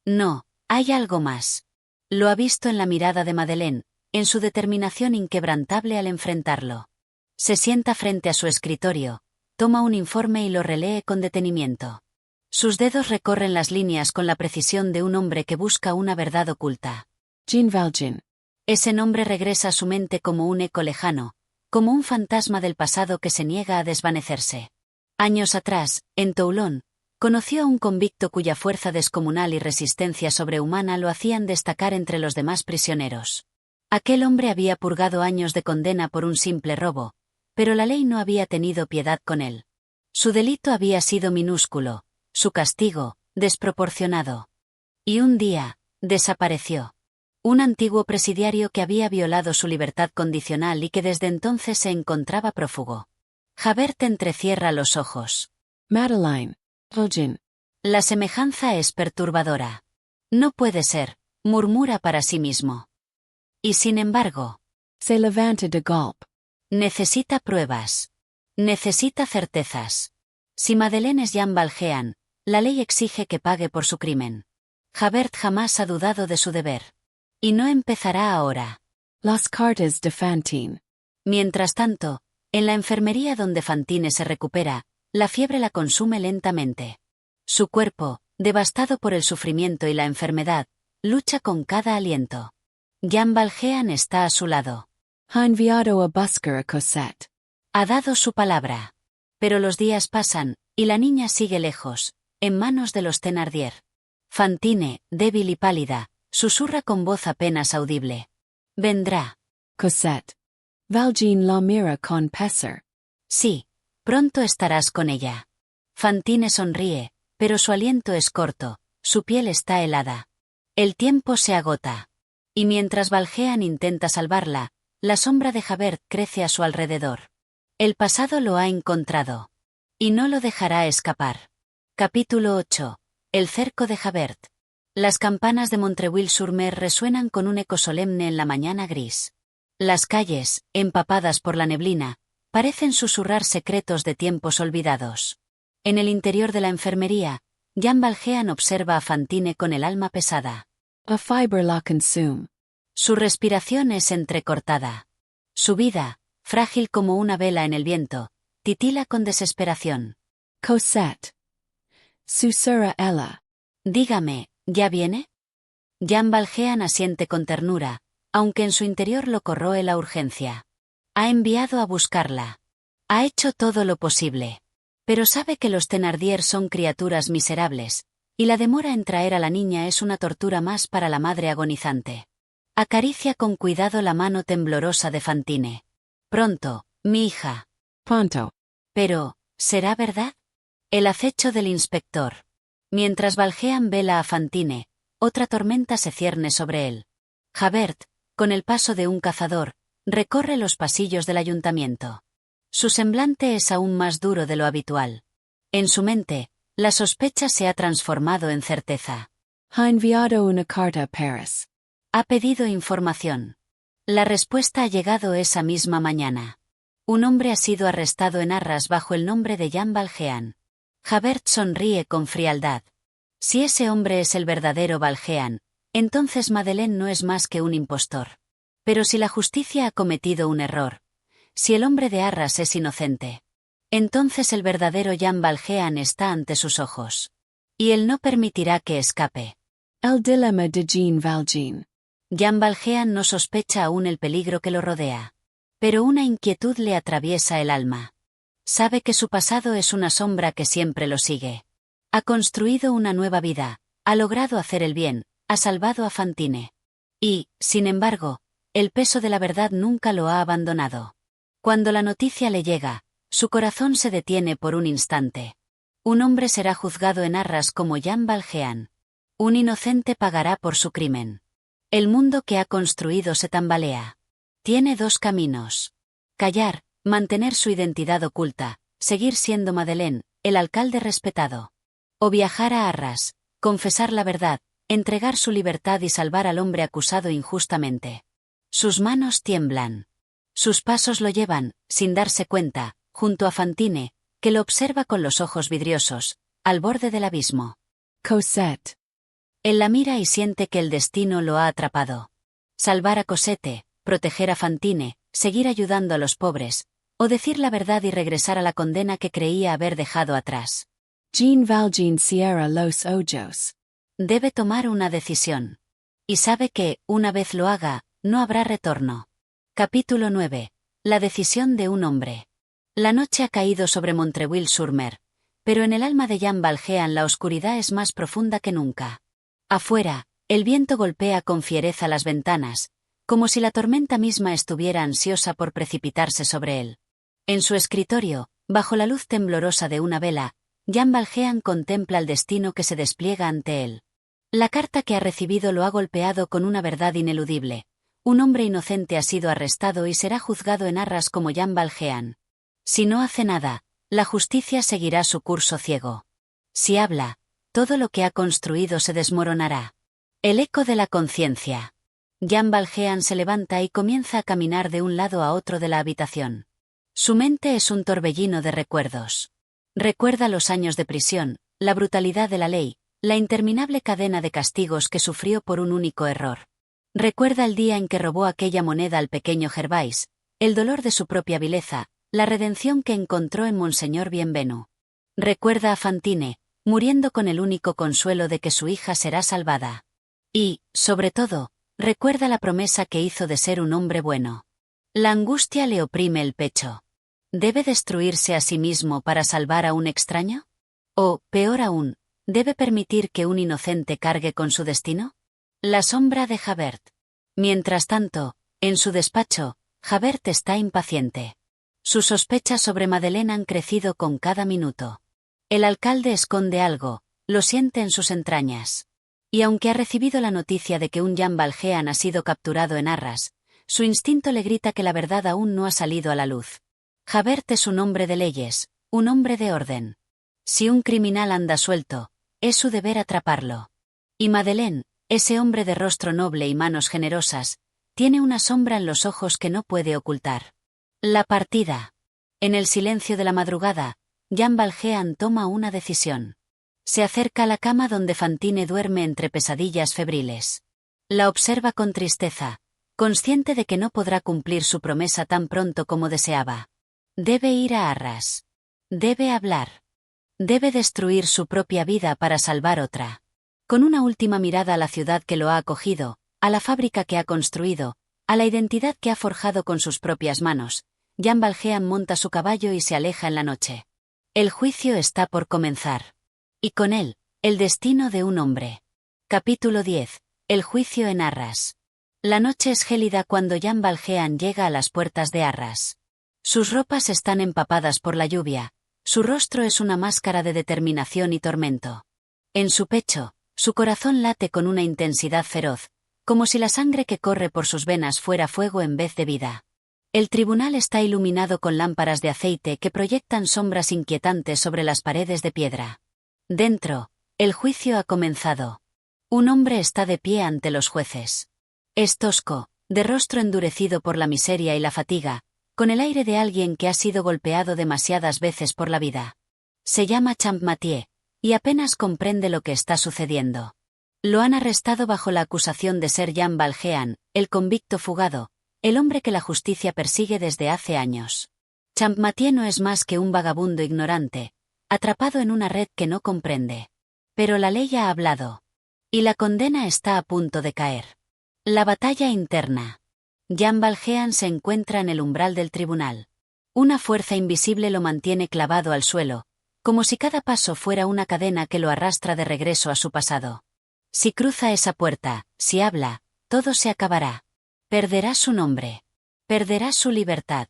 No, hay algo más. Lo ha visto en la mirada de Madeleine, en su determinación inquebrantable al enfrentarlo. Se sienta frente a su escritorio, toma un informe y lo relee con detenimiento. Sus dedos recorren las líneas con la precisión de un hombre que busca una verdad oculta. Jean Valjean. Ese nombre regresa a su mente como un eco lejano, como un fantasma del pasado que se niega a desvanecerse. Años atrás, en Toulon, conoció a un convicto cuya fuerza descomunal y resistencia sobrehumana lo hacían destacar entre los demás prisioneros. Aquel hombre había purgado años de condena por un simple robo, pero la ley no había tenido piedad con él. Su delito había sido minúsculo, su castigo, desproporcionado. Y un día, desapareció. Un antiguo presidiario que había violado su libertad condicional y que desde entonces se encontraba prófugo. Javert entrecierra los ojos. Madeleine. Valjean. La semejanza es perturbadora. No puede ser, murmura para sí mismo. Y sin embargo, Se levanta de golpe. necesita pruebas. Necesita certezas. Si Madeleine es Jean Valjean, la ley exige que pague por su crimen. Javert jamás ha dudado de su deber. Y no empezará ahora. Las cartas de Fantine. Mientras tanto, en la enfermería donde Fantine se recupera, la fiebre la consume lentamente. Su cuerpo, devastado por el sufrimiento y la enfermedad, lucha con cada aliento. Jean Valjean está a su lado. Ha enviado a buscar a Cosette. Ha dado su palabra. Pero los días pasan, y la niña sigue lejos, en manos de los Thénardier. Fantine, débil y pálida, susurra con voz apenas audible. Vendrá. Cosette. Valjean la mira con pesar. Sí, pronto estarás con ella. Fantine sonríe, pero su aliento es corto, su piel está helada. El tiempo se agota. Y mientras Valjean intenta salvarla, la sombra de Javert crece a su alrededor. El pasado lo ha encontrado. Y no lo dejará escapar. Capítulo 8. El cerco de Javert. Las campanas de Montreuil-sur-Mer resuenan con un eco solemne en la mañana gris. Las calles, empapadas por la neblina, parecen susurrar secretos de tiempos olvidados. En el interior de la enfermería, Jean Valjean observa a Fantine con el alma pesada. A fibre la consume. Su respiración es entrecortada. Su vida, frágil como una vela en el viento, titila con desesperación. Cosette. Susurra ella. Dígame, ¿ya viene? Jean Valjean asiente con ternura, aunque en su interior lo corroe la urgencia. Ha enviado a buscarla. Ha hecho todo lo posible. Pero sabe que los Thénardier son criaturas miserables, y la demora en traer a la niña es una tortura más para la madre agonizante. Acaricia con cuidado la mano temblorosa de Fantine. Pronto, mi hija. Pronto. Pero, ¿será verdad? El acecho del inspector. Mientras Valjean vela a Fantine, otra tormenta se cierne sobre él. Javert, con el paso de un cazador, recorre los pasillos del ayuntamiento. Su semblante es aún más duro de lo habitual. En su mente, la sospecha se ha transformado en certeza. Ha enviado una carta a Paris. Ha pedido información. La respuesta ha llegado esa misma mañana. Un hombre ha sido arrestado en Arras bajo el nombre de Jean Valjean. Javert sonríe con frialdad. Si ese hombre es el verdadero Valjean, entonces Madeleine no es más que un impostor. Pero si la justicia ha cometido un error, si el hombre de Arras es inocente, entonces el verdadero Jean Valjean está ante sus ojos. Y él no permitirá que escape. El dilema de Jean Valjean. Jean Valjean no sospecha aún el peligro que lo rodea. Pero una inquietud le atraviesa el alma. Sabe que su pasado es una sombra que siempre lo sigue. Ha construido una nueva vida, ha logrado hacer el bien, ha salvado a Fantine. Y, sin embargo, el peso de la verdad nunca lo ha abandonado. Cuando la noticia le llega, su corazón se detiene por un instante. Un hombre será juzgado en Arras como Jean Valjean. Un inocente pagará por su crimen. El mundo que ha construido se tambalea. Tiene dos caminos. Callar, mantener su identidad oculta, seguir siendo Madeleine, el alcalde respetado. O viajar a Arras, confesar la verdad, entregar su libertad y salvar al hombre acusado injustamente. Sus manos tiemblan. Sus pasos lo llevan, sin darse cuenta, junto a Fantine, que lo observa con los ojos vidriosos, al borde del abismo. Cosette. Él la mira y siente que el destino lo ha atrapado. Salvar a Cosette, proteger a Fantine, seguir ayudando a los pobres, o decir la verdad y regresar a la condena que creía haber dejado atrás. Jean Valjean Sierra Los Ojos. Debe tomar una decisión. Y sabe que, una vez lo haga, no habrá retorno. Capítulo 9. La decisión de un hombre. La noche ha caído sobre Montreuil-sur-Mer, pero en el alma de Jean Valjean la oscuridad es más profunda que nunca. Afuera, el viento golpea con fiereza las ventanas, como si la tormenta misma estuviera ansiosa por precipitarse sobre él. En su escritorio, bajo la luz temblorosa de una vela, Jean Valjean contempla el destino que se despliega ante él. La carta que ha recibido lo ha golpeado con una verdad ineludible. Un hombre inocente ha sido arrestado y será juzgado en Arras como Jean Valjean. Si no hace nada, la justicia seguirá su curso ciego. Si habla, todo lo que ha construido se desmoronará. El eco de la conciencia. Jean Valjean se levanta y comienza a caminar de un lado a otro de la habitación. Su mente es un torbellino de recuerdos. Recuerda los años de prisión, la brutalidad de la ley, la interminable cadena de castigos que sufrió por un único error. Recuerda el día en que robó aquella moneda al pequeño Gervais, el dolor de su propia vileza, la redención que encontró en Monseñor Bienvenu. Recuerda a Fantine, muriendo con el único consuelo de que su hija será salvada. Y, sobre todo, recuerda la promesa que hizo de ser un hombre bueno. La angustia le oprime el pecho. ¿Debe destruirse a sí mismo para salvar a un extraño? O, peor aún, ¿debe permitir que un inocente cargue con su destino? La sombra de Javert. Mientras tanto, en su despacho, Javert está impaciente. Sus sospechas sobre Madeleine han crecido con cada minuto. El alcalde esconde algo, lo siente en sus entrañas. Y aunque ha recibido la noticia de que un Jean Valjean ha sido capturado en Arras, su instinto le grita que la verdad aún no ha salido a la luz. Javert es un hombre de leyes, un hombre de orden. Si un criminal anda suelto, es su deber atraparlo. Y Madeleine, ese hombre de rostro noble y manos generosas, tiene una sombra en los ojos que no puede ocultar. La partida. En el silencio de la madrugada, Jean Valjean toma una decisión. Se acerca a la cama donde Fantine duerme entre pesadillas febriles. La observa con tristeza, consciente de que no podrá cumplir su promesa tan pronto como deseaba. Debe ir a Arras. Debe hablar. Debe destruir su propia vida para salvar otra. Con una última mirada a la ciudad que lo ha acogido, a la fábrica que ha construido, a la identidad que ha forjado con sus propias manos, Jean Valjean monta su caballo y se aleja en la noche. El juicio está por comenzar. Y con él, el destino de un hombre. Capítulo 10. El juicio en Arras. La noche es gélida cuando Jean Valjean llega a las puertas de Arras. Sus ropas están empapadas por la lluvia, su rostro es una máscara de determinación y tormento. En su pecho, su corazón late con una intensidad feroz, como si la sangre que corre por sus venas fuera fuego en vez de vida. El tribunal está iluminado con lámparas de aceite que proyectan sombras inquietantes sobre las paredes de piedra. Dentro, el juicio ha comenzado. Un hombre está de pie ante los jueces. Es tosco, de rostro endurecido por la miseria y la fatiga, con el aire de alguien que ha sido golpeado demasiadas veces por la vida. Se llama Champmathieu, y apenas comprende lo que está sucediendo. Lo han arrestado bajo la acusación de ser Jean Valjean, el convicto fugado, el hombre que la justicia persigue desde hace años. Champmathieu no es más que un vagabundo ignorante, atrapado en una red que no comprende. Pero la ley ha hablado. Y la condena está a punto de caer. La batalla interna. Jean Valjean se encuentra en el umbral del tribunal. Una fuerza invisible lo mantiene clavado al suelo, como si cada paso fuera una cadena que lo arrastra de regreso a su pasado. Si cruza esa puerta, si habla, todo se acabará. Perderá su nombre. Perderá su libertad.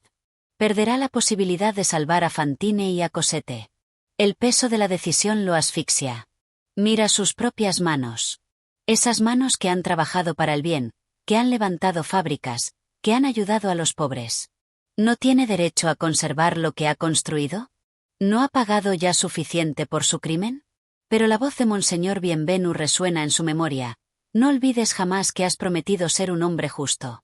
Perderá la posibilidad de salvar a Fantine y a Cosette. El peso de la decisión lo asfixia. Mira sus propias manos. Esas manos que han trabajado para el bien, que han levantado fábricas, que han ayudado a los pobres. ¿No tiene derecho a conservar lo que ha construido? ¿No ha pagado ya suficiente por su crimen? Pero la voz de Monseñor Bienvenu resuena en su memoria. No olvides jamás que has prometido ser un hombre justo.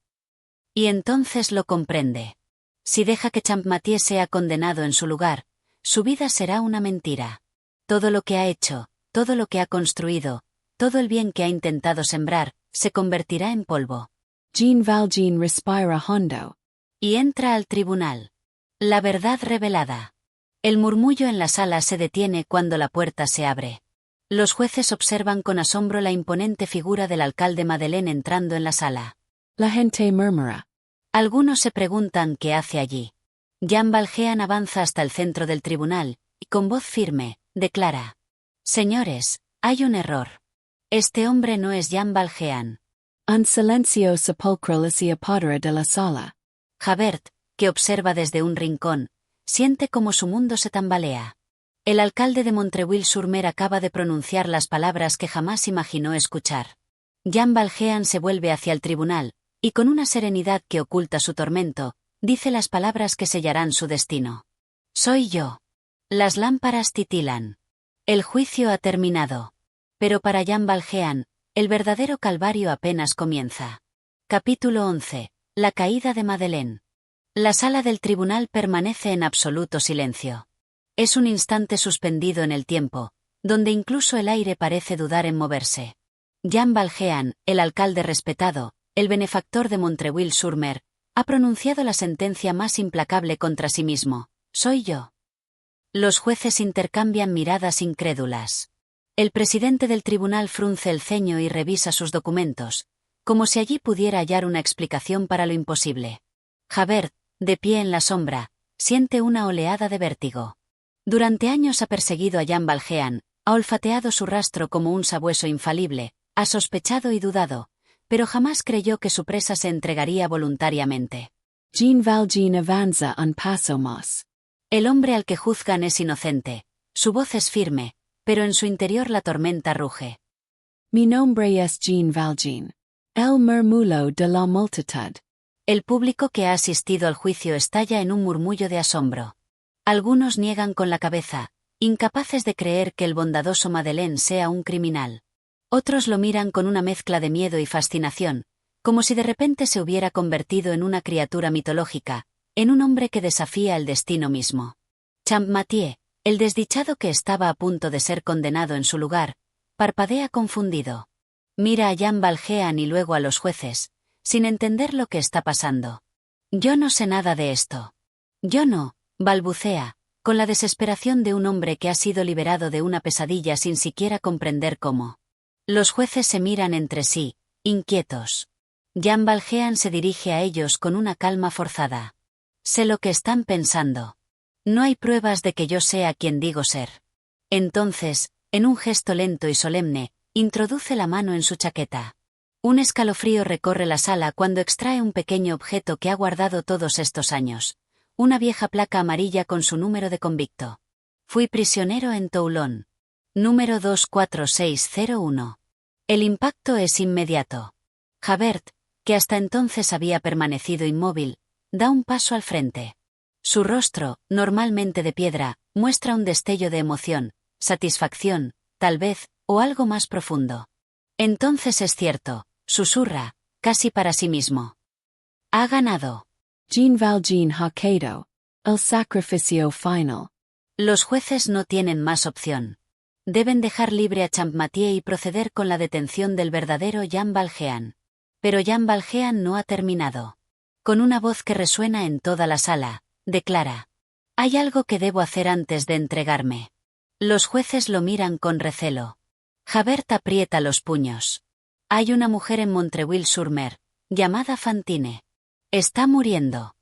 Y entonces lo comprende. Si deja que Champmathieu sea condenado en su lugar, su vida será una mentira. Todo lo que ha hecho, todo lo que ha construido, todo el bien que ha intentado sembrar, se convertirá en polvo. Jean Valjean respira hondo. Y entra al tribunal. La verdad revelada. El murmullo en la sala se detiene cuando la puerta se abre. Los jueces observan con asombro la imponente figura del alcalde Madeleine entrando en la sala. La gente murmura. Algunos se preguntan qué hace allí. Jean Valjean avanza hasta el centro del tribunal, y con voz firme, declara: Señores, hay un error. Este hombre no es Jean Valjean. Un silencio sepulcral se apodera de la sala. Javert, que observa desde un rincón, siente como su mundo se tambalea. El alcalde de Montreuil-sur-Mer acaba de pronunciar las palabras que jamás imaginó escuchar. Jean Valjean se vuelve hacia el tribunal, y con una serenidad que oculta su tormento, dice las palabras que sellarán su destino. Soy yo. Las lámparas titilan. El juicio ha terminado. Pero para Jean Valjean, el verdadero calvario apenas comienza. Capítulo 11. La caída de Madeleine. La sala del tribunal permanece en absoluto silencio. Es un instante suspendido en el tiempo, donde incluso el aire parece dudar en moverse. Jean Valjean, el alcalde respetado, el benefactor de Montreuil-sur-Mer, ha pronunciado la sentencia más implacable contra sí mismo: soy yo. Los jueces intercambian miradas incrédulas. El presidente del tribunal frunce el ceño y revisa sus documentos, como si allí pudiera hallar una explicación para lo imposible. Javert, de pie en la sombra, siente una oleada de vértigo. Durante años ha perseguido a Jean Valjean, ha olfateado su rastro como un sabueso infalible, ha sospechado y dudado, pero jamás creyó que su presa se entregaría voluntariamente. Jean Valjean avanza un paso más. El hombre al que juzgan es inocente, su voz es firme, pero en su interior la tormenta ruge. Mi nombre es Jean Valjean. El murmullo de la multitud. El público que ha asistido al juicio estalla en un murmullo de asombro. Algunos niegan con la cabeza, incapaces de creer que el bondadoso Madeleine sea un criminal. Otros lo miran con una mezcla de miedo y fascinación, como si de repente se hubiera convertido en una criatura mitológica, en un hombre que desafía el destino mismo. Champmathieu, el desdichado que estaba a punto de ser condenado en su lugar, parpadea confundido. Mira a Jean Valjean y luego a los jueces, sin entender lo que está pasando. Yo no sé nada de esto. Yo no, balbucea, con la desesperación de un hombre que ha sido liberado de una pesadilla sin siquiera comprender cómo. Los jueces se miran entre sí, inquietos. Jean Valjean se dirige a ellos con una calma forzada. Sé lo que están pensando. No hay pruebas de que yo sea quien digo ser. Entonces, en un gesto lento y solemne, introduce la mano en su chaqueta. Un escalofrío recorre la sala cuando extrae un pequeño objeto que ha guardado todos estos años. Una vieja placa amarilla con su número de convicto. Fui prisionero en Toulon. Número 24601. El impacto es inmediato. Javert, que hasta entonces había permanecido inmóvil, da un paso al frente. Su rostro, normalmente de piedra, muestra un destello de emoción, satisfacción, tal vez, o algo más profundo. Entonces es cierto, susurra, casi para sí mismo. Ha ganado. Jean Valjean ha caído. El sacrificio final. Los jueces no tienen más opción. Deben dejar libre a Champmathieu y proceder con la detención del verdadero Jean Valjean. Pero Jean Valjean no ha terminado. Con una voz que resuena en toda la sala, declara: hay algo que debo hacer antes de entregarme. Los jueces lo miran con recelo. Javert aprieta los puños. Hay una mujer en Montreuil-sur-Mer, llamada Fantine. Está muriendo.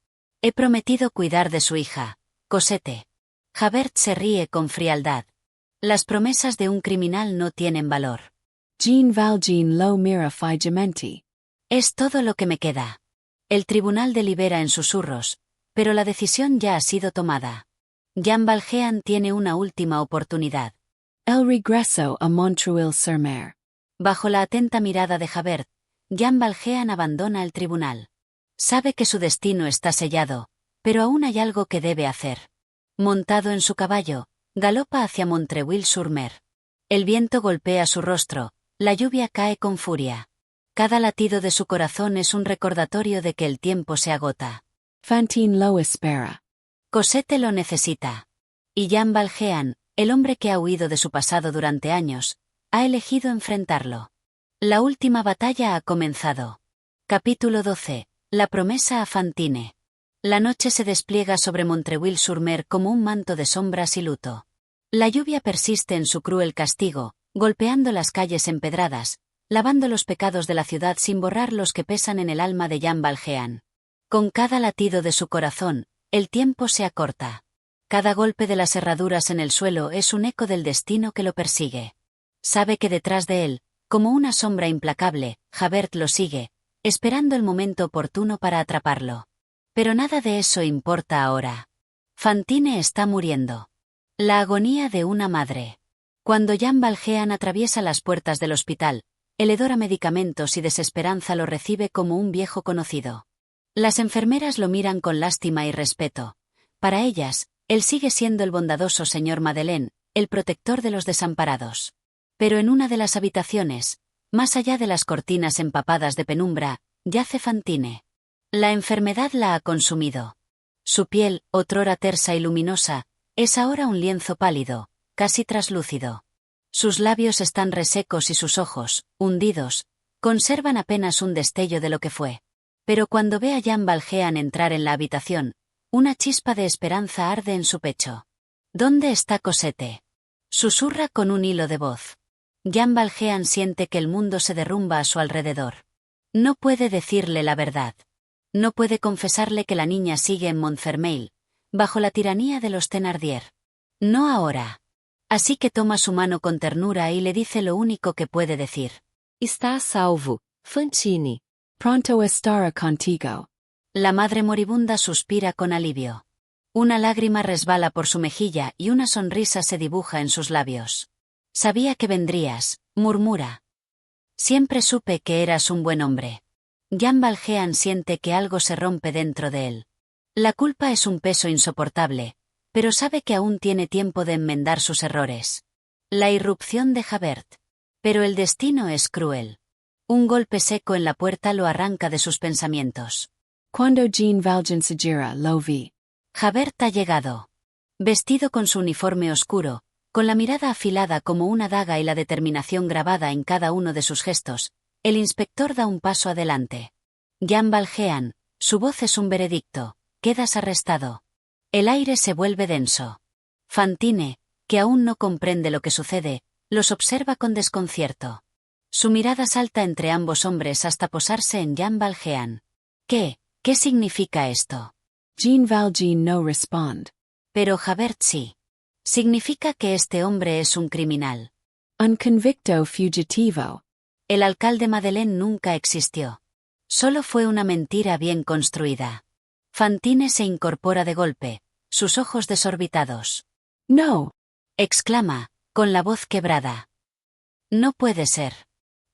He prometido cuidar de su hija, Cosette. Javert se ríe con frialdad. Las promesas de un criminal no tienen valor. Jean Valjean lo mira fijamente. Es todo lo que me queda. El tribunal delibera en susurros, pero la decisión ya ha sido tomada. Jean Valjean tiene una última oportunidad. El regreso a Montreuil-sur-Mer. Bajo la atenta mirada de Javert, Jean Valjean abandona el tribunal. Sabe que su destino está sellado, pero aún hay algo que debe hacer. Montado en su caballo, galopa hacia Montreuil-sur-Mer. El viento golpea su rostro, la lluvia cae con furia. Cada latido de su corazón es un recordatorio de que el tiempo se agota. Fantine lo espera. Cosette lo necesita. Y Jean Valjean, el hombre que ha huido de su pasado durante años, ha elegido enfrentarlo. La última batalla ha comenzado. Capítulo 12. La promesa a Fantine. La noche se despliega sobre Montreuil-sur-Mer como un manto de sombras y luto. La lluvia persiste en su cruel castigo, golpeando las calles empedradas, lavando los pecados de la ciudad sin borrar los que pesan en el alma de Jean Valjean. Con cada latido de su corazón, el tiempo se acorta. Cada golpe de las herraduras en el suelo es un eco del destino que lo persigue. Sabe que detrás de él, como una sombra implacable, Javert lo sigue, esperando el momento oportuno para atraparlo. Pero nada de eso importa ahora. Fantine está muriendo. La agonía de una madre. Cuando Jean Valjean atraviesa las puertas del hospital, el hedor a medicamentos y desesperanza lo recibe como un viejo conocido. Las enfermeras lo miran con lástima y respeto. Para ellas, él sigue siendo el bondadoso señor Madeleine, el protector de los desamparados. Pero en una de las habitaciones, más allá de las cortinas empapadas de penumbra, yace Fantine. La enfermedad la ha consumido. Su piel, otrora tersa y luminosa, es ahora un lienzo pálido, casi traslúcido. Sus labios están resecos y sus ojos, hundidos, conservan apenas un destello de lo que fue. Pero cuando ve a Jean Valjean entrar en la habitación, una chispa de esperanza arde en su pecho. ¿Dónde está Cosette? Susurra con un hilo de voz. Jean Valjean siente que el mundo se derrumba a su alrededor. No puede decirle la verdad. No puede confesarle que la niña sigue en Montfermeil, bajo la tiranía de los Thénardier. No ahora. Así que toma su mano con ternura y le dice lo único que puede decir. Está a salvo, Fantine. Pronto estará contigo. La madre moribunda suspira con alivio. Una lágrima resbala por su mejilla y una sonrisa se dibuja en sus labios. Sabía que vendrías, murmura. Siempre supe que eras un buen hombre. Jean Valjean siente que algo se rompe dentro de él. La culpa es un peso insoportable, pero sabe que aún tiene tiempo de enmendar sus errores. La irrupción de Javert. Pero el destino es cruel. Un golpe seco en la puerta lo arranca de sus pensamientos. Cuando Jean Valjean se gira, lo vi. Javert ha llegado. Vestido con su uniforme oscuro, con la mirada afilada como una daga y la determinación grabada en cada uno de sus gestos, el inspector da un paso adelante. Jean Valjean, su voz es un veredicto, quedas arrestado. El aire se vuelve denso. Fantine, que aún no comprende lo que sucede, los observa con desconcierto. Su mirada salta entre ambos hombres hasta posarse en Jean Valjean. ¿Qué significa esto? Jean Valjean no responde. Pero Javert sí. Significa que este hombre es un criminal. Un convicto fugitivo. El alcalde Madeleine nunca existió. Solo fue una mentira bien construida. Fantine se incorpora de golpe, sus ojos desorbitados. No. Exclama, con la voz quebrada. No puede ser.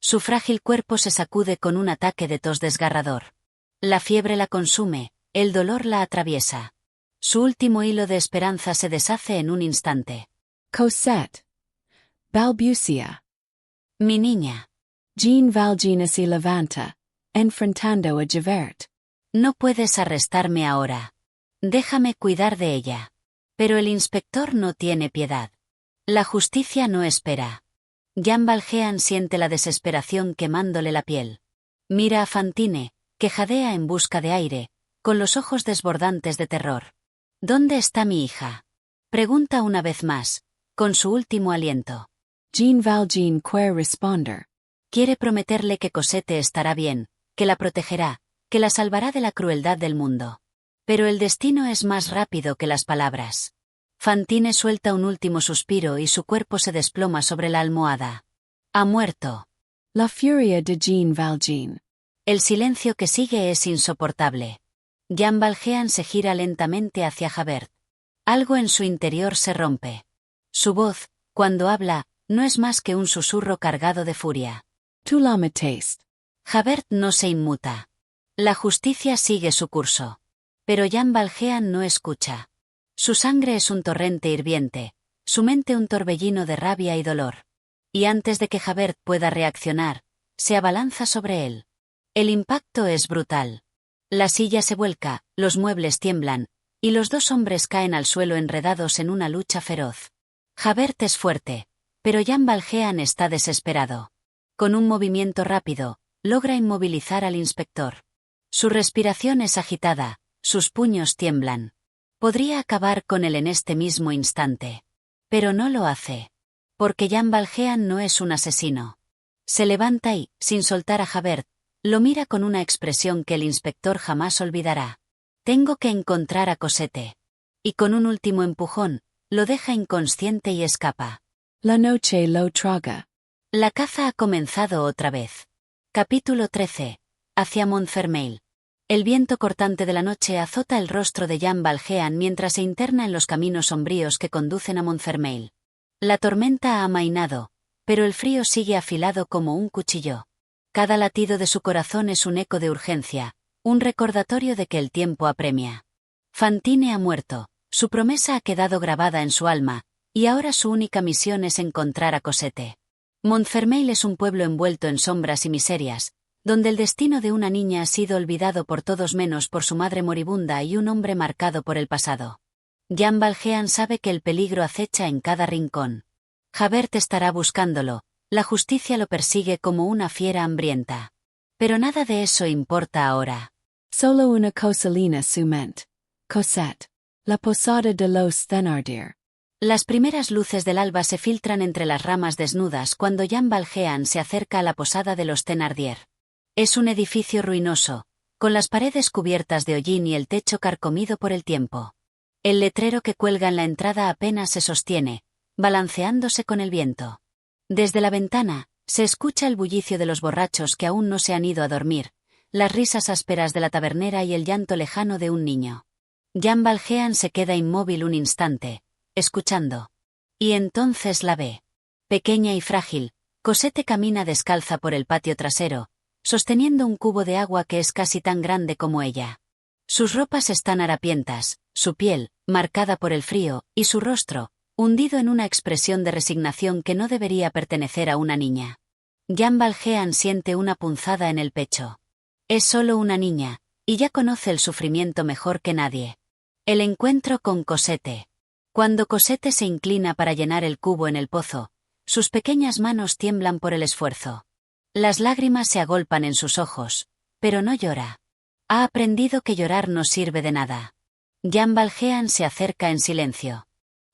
Su frágil cuerpo se sacude con un ataque de tos desgarrador. La fiebre la consume, el dolor la atraviesa. Su último hilo de esperanza se deshace en un instante. Cosette. Balbucia. Mi niña. Jean Valjean se levanta, enfrentando a Javert. No puedes arrestarme ahora. Déjame cuidar de ella. Pero el inspector no tiene piedad. La justicia no espera. Jean Valjean siente la desesperación quemándole la piel. Mira a Fantine, que jadea en busca de aire, con los ojos desbordantes de terror. ¿Dónde está mi hija? Pregunta una vez más, con su último aliento. Jean Valjean quiere responder. Quiere prometerle que Cosette estará bien, que la protegerá, que la salvará de la crueldad del mundo. Pero el destino es más rápido que las palabras. Fantine suelta un último suspiro y su cuerpo se desploma sobre la almohada. Ha muerto. La furia de Jean Valjean. El silencio que sigue es insoportable. Jean Valjean se gira lentamente hacia Javert. Algo en su interior se rompe. Su voz, cuando habla, no es más que un susurro cargado de furia. Tu la taste. Javert no se inmuta. La justicia sigue su curso. Pero Jean Valjean no escucha. Su sangre es un torrente hirviente, su mente un torbellino de rabia y dolor. Y antes de que Javert pueda reaccionar, se abalanza sobre él. El impacto es brutal. La silla se vuelca, los muebles tiemblan, y los dos hombres caen al suelo enredados en una lucha feroz. Javert es fuerte, pero Jean Valjean está desesperado. Con un movimiento rápido, logra inmovilizar al inspector. Su respiración es agitada, sus puños tiemblan. Podría acabar con él en este mismo instante. Pero no lo hace. Porque Jean Valjean no es un asesino. Se levanta y, sin soltar a Javert, lo mira con una expresión que el inspector jamás olvidará. Tengo que encontrar a Cosette. Y con un último empujón, lo deja inconsciente y escapa. La noche lo traga. La caza ha comenzado otra vez. Capítulo 13. Hacia Montfermeil. El viento cortante de la noche azota el rostro de Jean Valjean mientras se interna en los caminos sombríos que conducen a Montfermeil. La tormenta ha amainado, pero el frío sigue afilado como un cuchillo. Cada latido de su corazón es un eco de urgencia, un recordatorio de que el tiempo apremia. Fantine ha muerto, su promesa ha quedado grabada en su alma, y ahora su única misión es encontrar a Cosette. Montfermeil es un pueblo envuelto en sombras y miserias, donde el destino de una niña ha sido olvidado por todos menos por su madre moribunda y un hombre marcado por el pasado. Jean Valjean sabe que el peligro acecha en cada rincón. Javert estará buscándolo, la justicia lo persigue como una fiera hambrienta. Pero nada de eso importa ahora. Solo una cosalina sument. Cosette. La posada de los Thénardier. Las primeras luces del alba se filtran entre las ramas desnudas cuando Jean Valjean se acerca a la posada de los Thénardier. Es un edificio ruinoso, con las paredes cubiertas de hollín y el techo carcomido por el tiempo. El letrero que cuelga en la entrada apenas se sostiene, balanceándose con el viento. Desde la ventana, se escucha el bullicio de los borrachos que aún no se han ido a dormir, las risas ásperas de la tabernera y el llanto lejano de un niño. Jean Valjean se queda inmóvil un instante, escuchando. Y entonces la ve. Pequeña y frágil, Cosette camina descalza por el patio trasero, sosteniendo un cubo de agua que es casi tan grande como ella. Sus ropas están harapientas, su piel, marcada por el frío, y su rostro, hundido en una expresión de resignación que no debería pertenecer a una niña. Jean Valjean siente una punzada en el pecho. Es solo una niña, y ya conoce el sufrimiento mejor que nadie. El encuentro con Cosette. Cuando Cosette se inclina para llenar el cubo en el pozo, sus pequeñas manos tiemblan por el esfuerzo. Las lágrimas se agolpan en sus ojos, pero no llora. Ha aprendido que llorar no sirve de nada. Jean Valjean se acerca en silencio.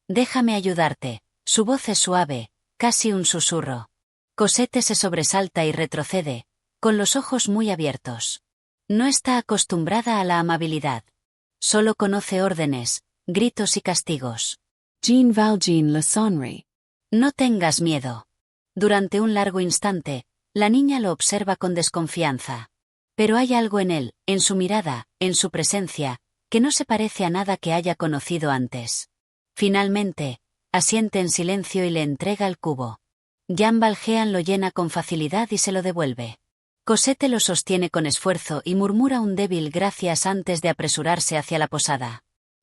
Déjame ayudarte, su voz es suave, casi un susurro. Cosette se sobresalta y retrocede, con los ojos muy abiertos. No está acostumbrada a la amabilidad. Solo conoce órdenes, gritos y castigos. Jean Valjean le sonríe. No tengas miedo. Durante un largo instante, la niña lo observa con desconfianza. Pero hay algo en él, en su mirada, en su presencia, que no se parece a nada que haya conocido antes. Finalmente, asiente en silencio y le entrega el cubo. Jean Valjean lo llena con facilidad y se lo devuelve. Cosette lo sostiene con esfuerzo y murmura un débil gracias antes de apresurarse hacia la posada.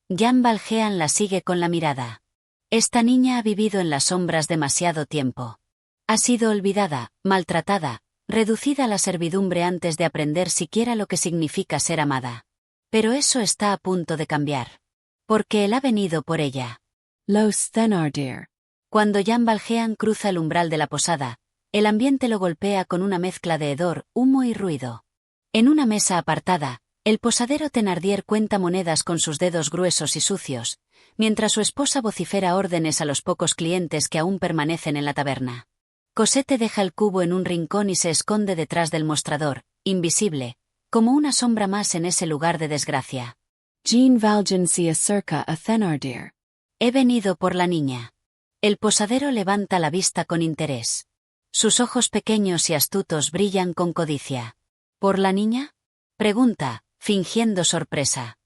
Jean Valjean la sigue con la mirada. Esta niña ha vivido en las sombras demasiado tiempo. Ha sido olvidada, maltratada, reducida a la servidumbre antes de aprender siquiera lo que significa ser amada. Pero eso está a punto de cambiar. Porque él ha venido por ella. Los Thénardier. Cuando Jean Valjean cruza el umbral de la posada, el ambiente lo golpea con una mezcla de hedor, humo y ruido. En una mesa apartada, el posadero Thénardier cuenta monedas con sus dedos gruesos y sucios, mientras su esposa vocifera órdenes a los pocos clientes que aún permanecen en la taberna. Cosette deja el cubo en un rincón y se esconde detrás del mostrador, invisible, como una sombra más en ese lugar de desgracia. Jean Valjean se acerca a Thénardier. He venido por la niña. El posadero levanta la vista con interés. Sus ojos pequeños y astutos brillan con codicia. ¿Por la niña? Pregunta, fingiendo sorpresa.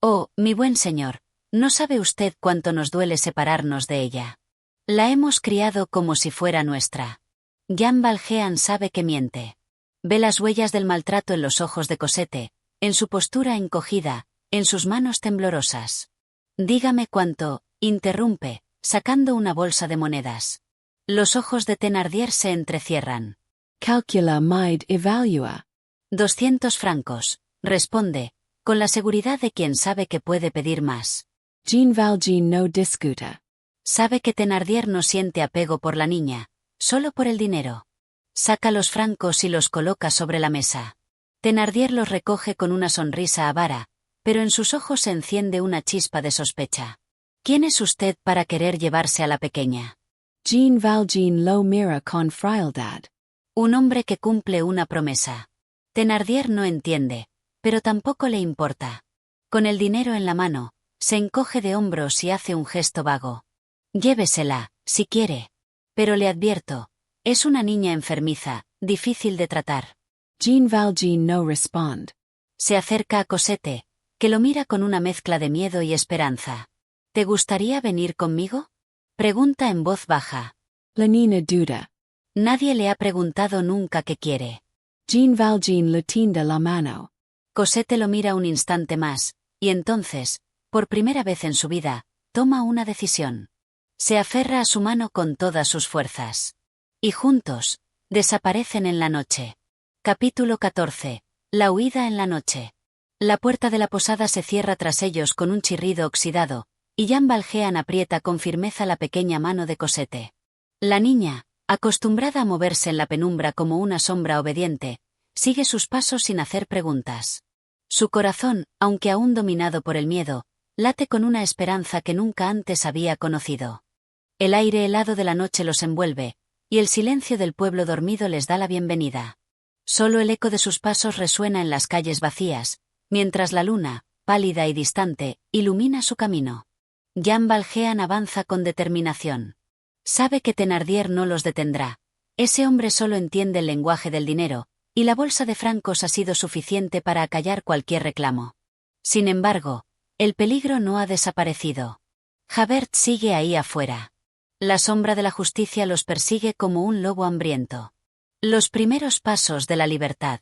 Oh, mi buen señor, no sabe usted cuánto nos duele separarnos de ella. La hemos criado como si fuera nuestra. Jean Valjean sabe que miente. Ve las huellas del maltrato en los ojos de Cosette, en su postura encogida, en sus manos temblorosas. Dígame cuánto, interrumpe, sacando una bolsa de monedas. Los ojos de Thénardier se entrecierran. Calcula mide evalua. 200 francos, responde, con la seguridad de quien sabe que puede pedir más. Jean Valjean no discuta. Sabe que Thénardier no siente apego por la niña, solo por el dinero. Saca los francos y los coloca sobre la mesa. Thénardier los recoge con una sonrisa avara, pero en sus ojos se enciende una chispa de sospecha. ¿Quién es usted para querer llevarse a la pequeña? Jean Valjean lo mira con frialdad. Un hombre que cumple una promesa. Thénardier no entiende, pero tampoco le importa. Con el dinero en la mano, se encoge de hombros y hace un gesto vago. Llévesela, si quiere. Pero le advierto, es una niña enfermiza, difícil de tratar. Jean Valjean no respond. Se acerca a Cosette, que lo mira con una mezcla de miedo y esperanza. ¿Te gustaría venir conmigo? Pregunta en voz baja. La niña duda. Nadie le ha preguntado nunca qué quiere. Jean Valjean le tiende la mano. Cosette lo mira un instante más, y entonces, por primera vez en su vida, toma una decisión. Se aferra a su mano con todas sus fuerzas. Y juntos, desaparecen en la noche. Capítulo 14. La huida en la noche. La puerta de la posada se cierra tras ellos con un chirrido oxidado, y Jean Valjean aprieta con firmeza la pequeña mano de Cosette. La niña, acostumbrada a moverse en la penumbra como una sombra obediente, sigue sus pasos sin hacer preguntas. Su corazón, aunque aún dominado por el miedo, late con una esperanza que nunca antes había conocido. El aire helado de la noche los envuelve, y el silencio del pueblo dormido les da la bienvenida. Solo el eco de sus pasos resuena en las calles vacías, mientras la luna, pálida y distante, ilumina su camino. Jean Valjean avanza con determinación. Sabe que Thénardier no los detendrá. Ese hombre solo entiende el lenguaje del dinero, y la bolsa de francos ha sido suficiente para acallar cualquier reclamo. Sin embargo, el peligro no ha desaparecido. Javert sigue ahí afuera. La sombra de la justicia los persigue como un lobo hambriento. Los primeros pasos de la libertad.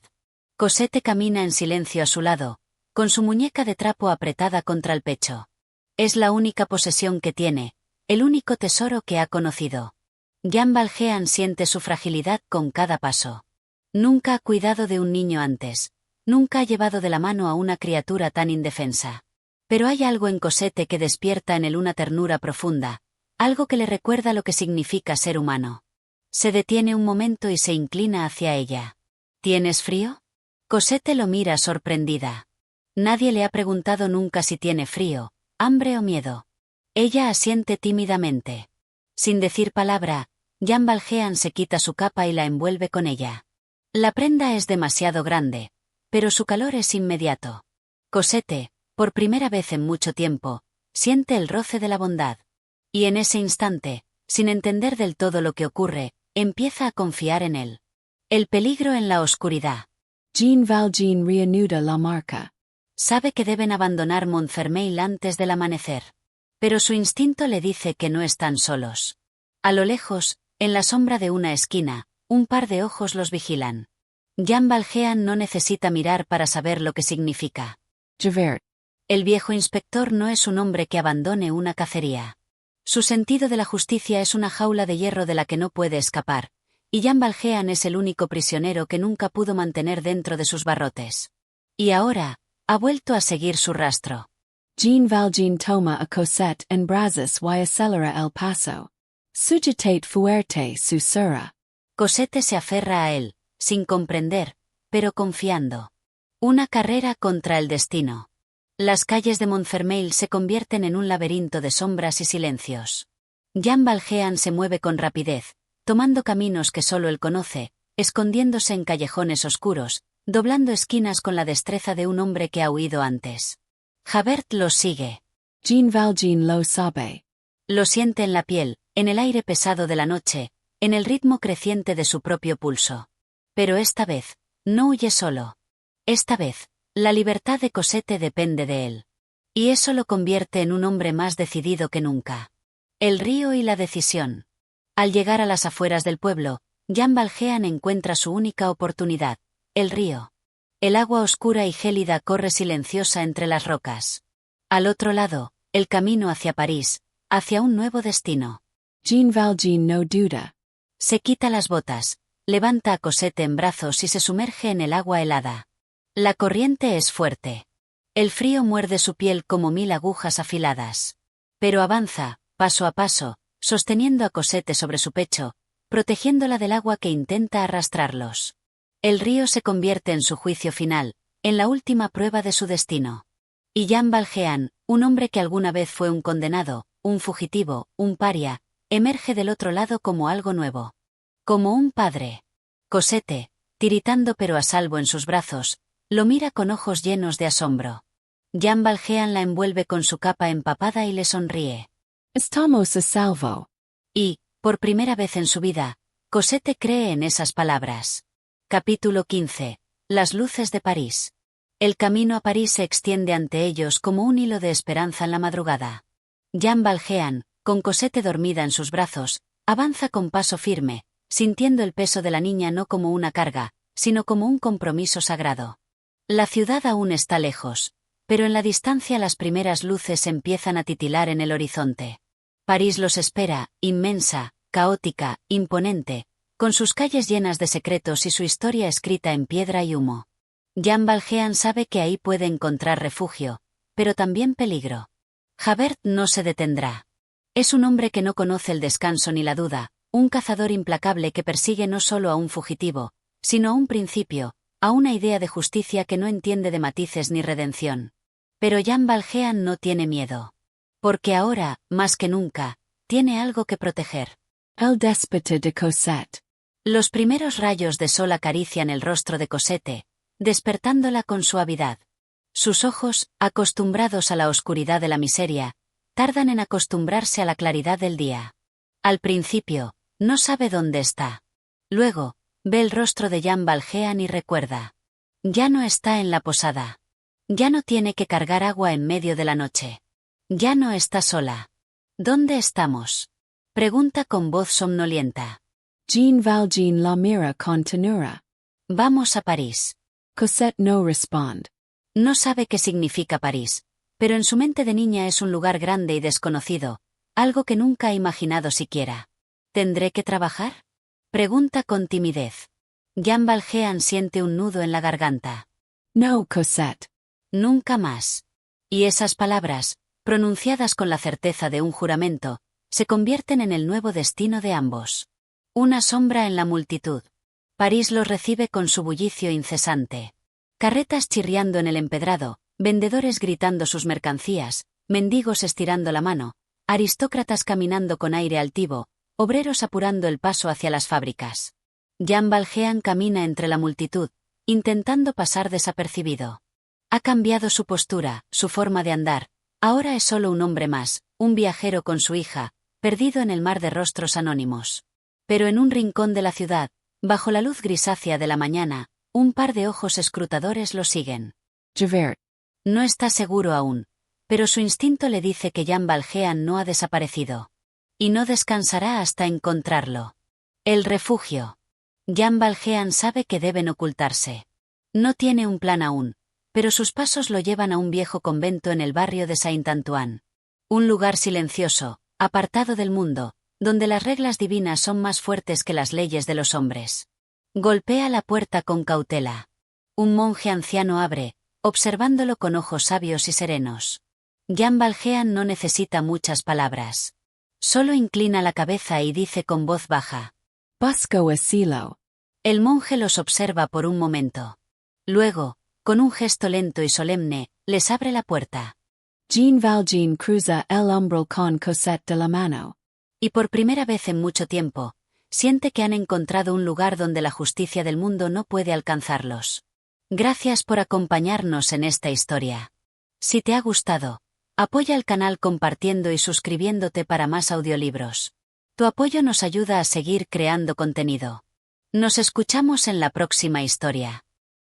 Cosette camina en silencio a su lado, con su muñeca de trapo apretada contra el pecho. Es la única posesión que tiene, el único tesoro que ha conocido. Jean Valjean siente su fragilidad con cada paso. Nunca ha cuidado de un niño antes, nunca ha llevado de la mano a una criatura tan indefensa. Pero hay algo en Cosette que despierta en él una ternura profunda, algo que le recuerda lo que significa ser humano. Se detiene un momento y se inclina hacia ella. ¿Tienes frío? Cosette lo mira sorprendida. Nadie le ha preguntado nunca si tiene frío, hambre o miedo. Ella asiente tímidamente. Sin decir palabra, Jean Valjean se quita su capa y la envuelve con ella. La prenda es demasiado grande, pero su calor es inmediato. Cosette, por primera vez en mucho tiempo, siente el roce de la bondad. Y en ese instante, sin entender del todo lo que ocurre, empieza a confiar en él. El peligro en la oscuridad. Jean Valjean reanuda la marca. Sabe que deben abandonar Montfermeil antes del amanecer. Pero su instinto le dice que no están solos. A lo lejos, en la sombra de una esquina, un par de ojos los vigilan. Jean Valjean no necesita mirar para saber lo que significa. Javert. El viejo inspector no es un hombre que abandone una cacería. Su sentido de la justicia es una jaula de hierro de la que no puede escapar, y Jean Valjean es el único prisionero que nunca pudo mantener dentro de sus barrotes. Y ahora, ha vuelto a seguir su rastro. Jean Valjean toma a Cosette en brazos y acelera el paso. Sujetate fuerte susurra. Cosette se aferra a él, sin comprender, pero confiando. Una carrera contra el destino. Las calles de Montfermeil se convierten en un laberinto de sombras y silencios. Jean Valjean se mueve con rapidez, tomando caminos que solo él conoce, escondiéndose en callejones oscuros, doblando esquinas con la destreza de un hombre que ha huido antes. Javert los sigue. Jean Valjean lo sabe. Lo siente en la piel, en el aire pesado de la noche, en el ritmo creciente de su propio pulso. Pero esta vez, no huye solo. Esta vez, la libertad de Cosette depende de él. Y eso lo convierte en un hombre más decidido que nunca. El río y la decisión. Al llegar a las afueras del pueblo, Jean Valjean encuentra su única oportunidad, el río. El agua oscura y gélida corre silenciosa entre las rocas. Al otro lado, el camino hacia París, hacia un nuevo destino. Jean Valjean no duda. Se quita las botas, levanta a Cosette en brazos y se sumerge en el agua helada. La corriente es fuerte. El frío muerde su piel como 1000 agujas afiladas. Pero avanza, paso a paso, sosteniendo a Cosette sobre su pecho, protegiéndola del agua que intenta arrastrarlos. El río se convierte en su juicio final, en la última prueba de su destino. Y Jean Valjean, un hombre que alguna vez fue un condenado, un fugitivo, un paria, emerge del otro lado como algo nuevo. Como un padre. Cosette, tiritando pero a salvo en sus brazos, lo mira con ojos llenos de asombro. Jean Valjean la envuelve con su capa empapada y le sonríe. Estamos a salvo. Y, por primera vez en su vida, Cosette cree en esas palabras. Capítulo 15. Las luces de París. El camino a París se extiende ante ellos como un hilo de esperanza en la madrugada. Jean Valjean, con Cosette dormida en sus brazos, avanza con paso firme, sintiendo el peso de la niña no como una carga, sino como un compromiso sagrado. La ciudad aún está lejos, pero en la distancia las primeras luces empiezan a titilar en el horizonte. París los espera, inmensa, caótica, imponente, con sus calles llenas de secretos y su historia escrita en piedra y humo. Jean Valjean sabe que ahí puede encontrar refugio, pero también peligro. Javert no se detendrá. Es un hombre que no conoce el descanso ni la duda, un cazador implacable que persigue no solo a un fugitivo, sino a un principio, a una idea de justicia que no entiende de matices ni redención. Pero Jean Valjean no tiene miedo. Porque ahora, más que nunca, tiene algo que proteger. El déspota de Cosette. Los primeros rayos de sol acarician el rostro de Cosette, despertándola con suavidad. Sus ojos, acostumbrados a la oscuridad de la miseria, tardan en acostumbrarse a la claridad del día. Al principio, no sabe dónde está. Luego, ve el rostro de Jean Valjean y recuerda. Ya no está en la posada. Ya no tiene que cargar agua en medio de la noche. Ya no está sola. ¿Dónde estamos? Pregunta con voz somnolienta. Jean Valjean la mira con ternura. Vamos a París. Cosette no responde. No sabe qué significa París, pero en su mente de niña es un lugar grande y desconocido, algo que nunca ha imaginado siquiera. ¿Tendré que trabajar? Pregunta con timidez. Jean Valjean siente un nudo en la garganta. No, Cosette. Nunca más. Y esas palabras, pronunciadas con la certeza de un juramento, se convierten en el nuevo destino de ambos. Una sombra en la multitud. París los recibe con su bullicio incesante. Carretas chirriando en el empedrado, vendedores gritando sus mercancías, mendigos estirando la mano, aristócratas caminando con aire altivo, obreros apurando el paso hacia las fábricas. Jean Valjean camina entre la multitud, intentando pasar desapercibido. Ha cambiado su postura, su forma de andar, ahora es solo un hombre más, un viajero con su hija, perdido en el mar de rostros anónimos. Pero en un rincón de la ciudad, bajo la luz grisácea de la mañana, un par de ojos escrutadores lo siguen. Javert. No está seguro aún, pero su instinto le dice que Jean Valjean no ha desaparecido. Y no descansará hasta encontrarlo. El refugio. Jean Valjean sabe que deben ocultarse. No tiene un plan aún, pero sus pasos lo llevan a un viejo convento en el barrio de Saint-Antoine. Un lugar silencioso, apartado del mundo, donde las reglas divinas son más fuertes que las leyes de los hombres. Golpea la puerta con cautela. Un monje anciano abre, observándolo con ojos sabios y serenos. Jean Valjean no necesita muchas palabras. Solo inclina la cabeza y dice con voz baja. Busco asilo. El monje los observa por un momento. Luego, con un gesto lento y solemne, les abre la puerta. Jean Valjean cruza el umbral con Cosette de la mano. Y por primera vez en mucho tiempo, Siente que han encontrado un lugar donde la justicia del mundo no puede alcanzarlos. Gracias por acompañarnos en esta historia. Si te ha gustado, apoya el canal compartiendo y suscribiéndote para más audiolibros. Tu apoyo nos ayuda a seguir creando contenido. Nos escuchamos en la próxima historia.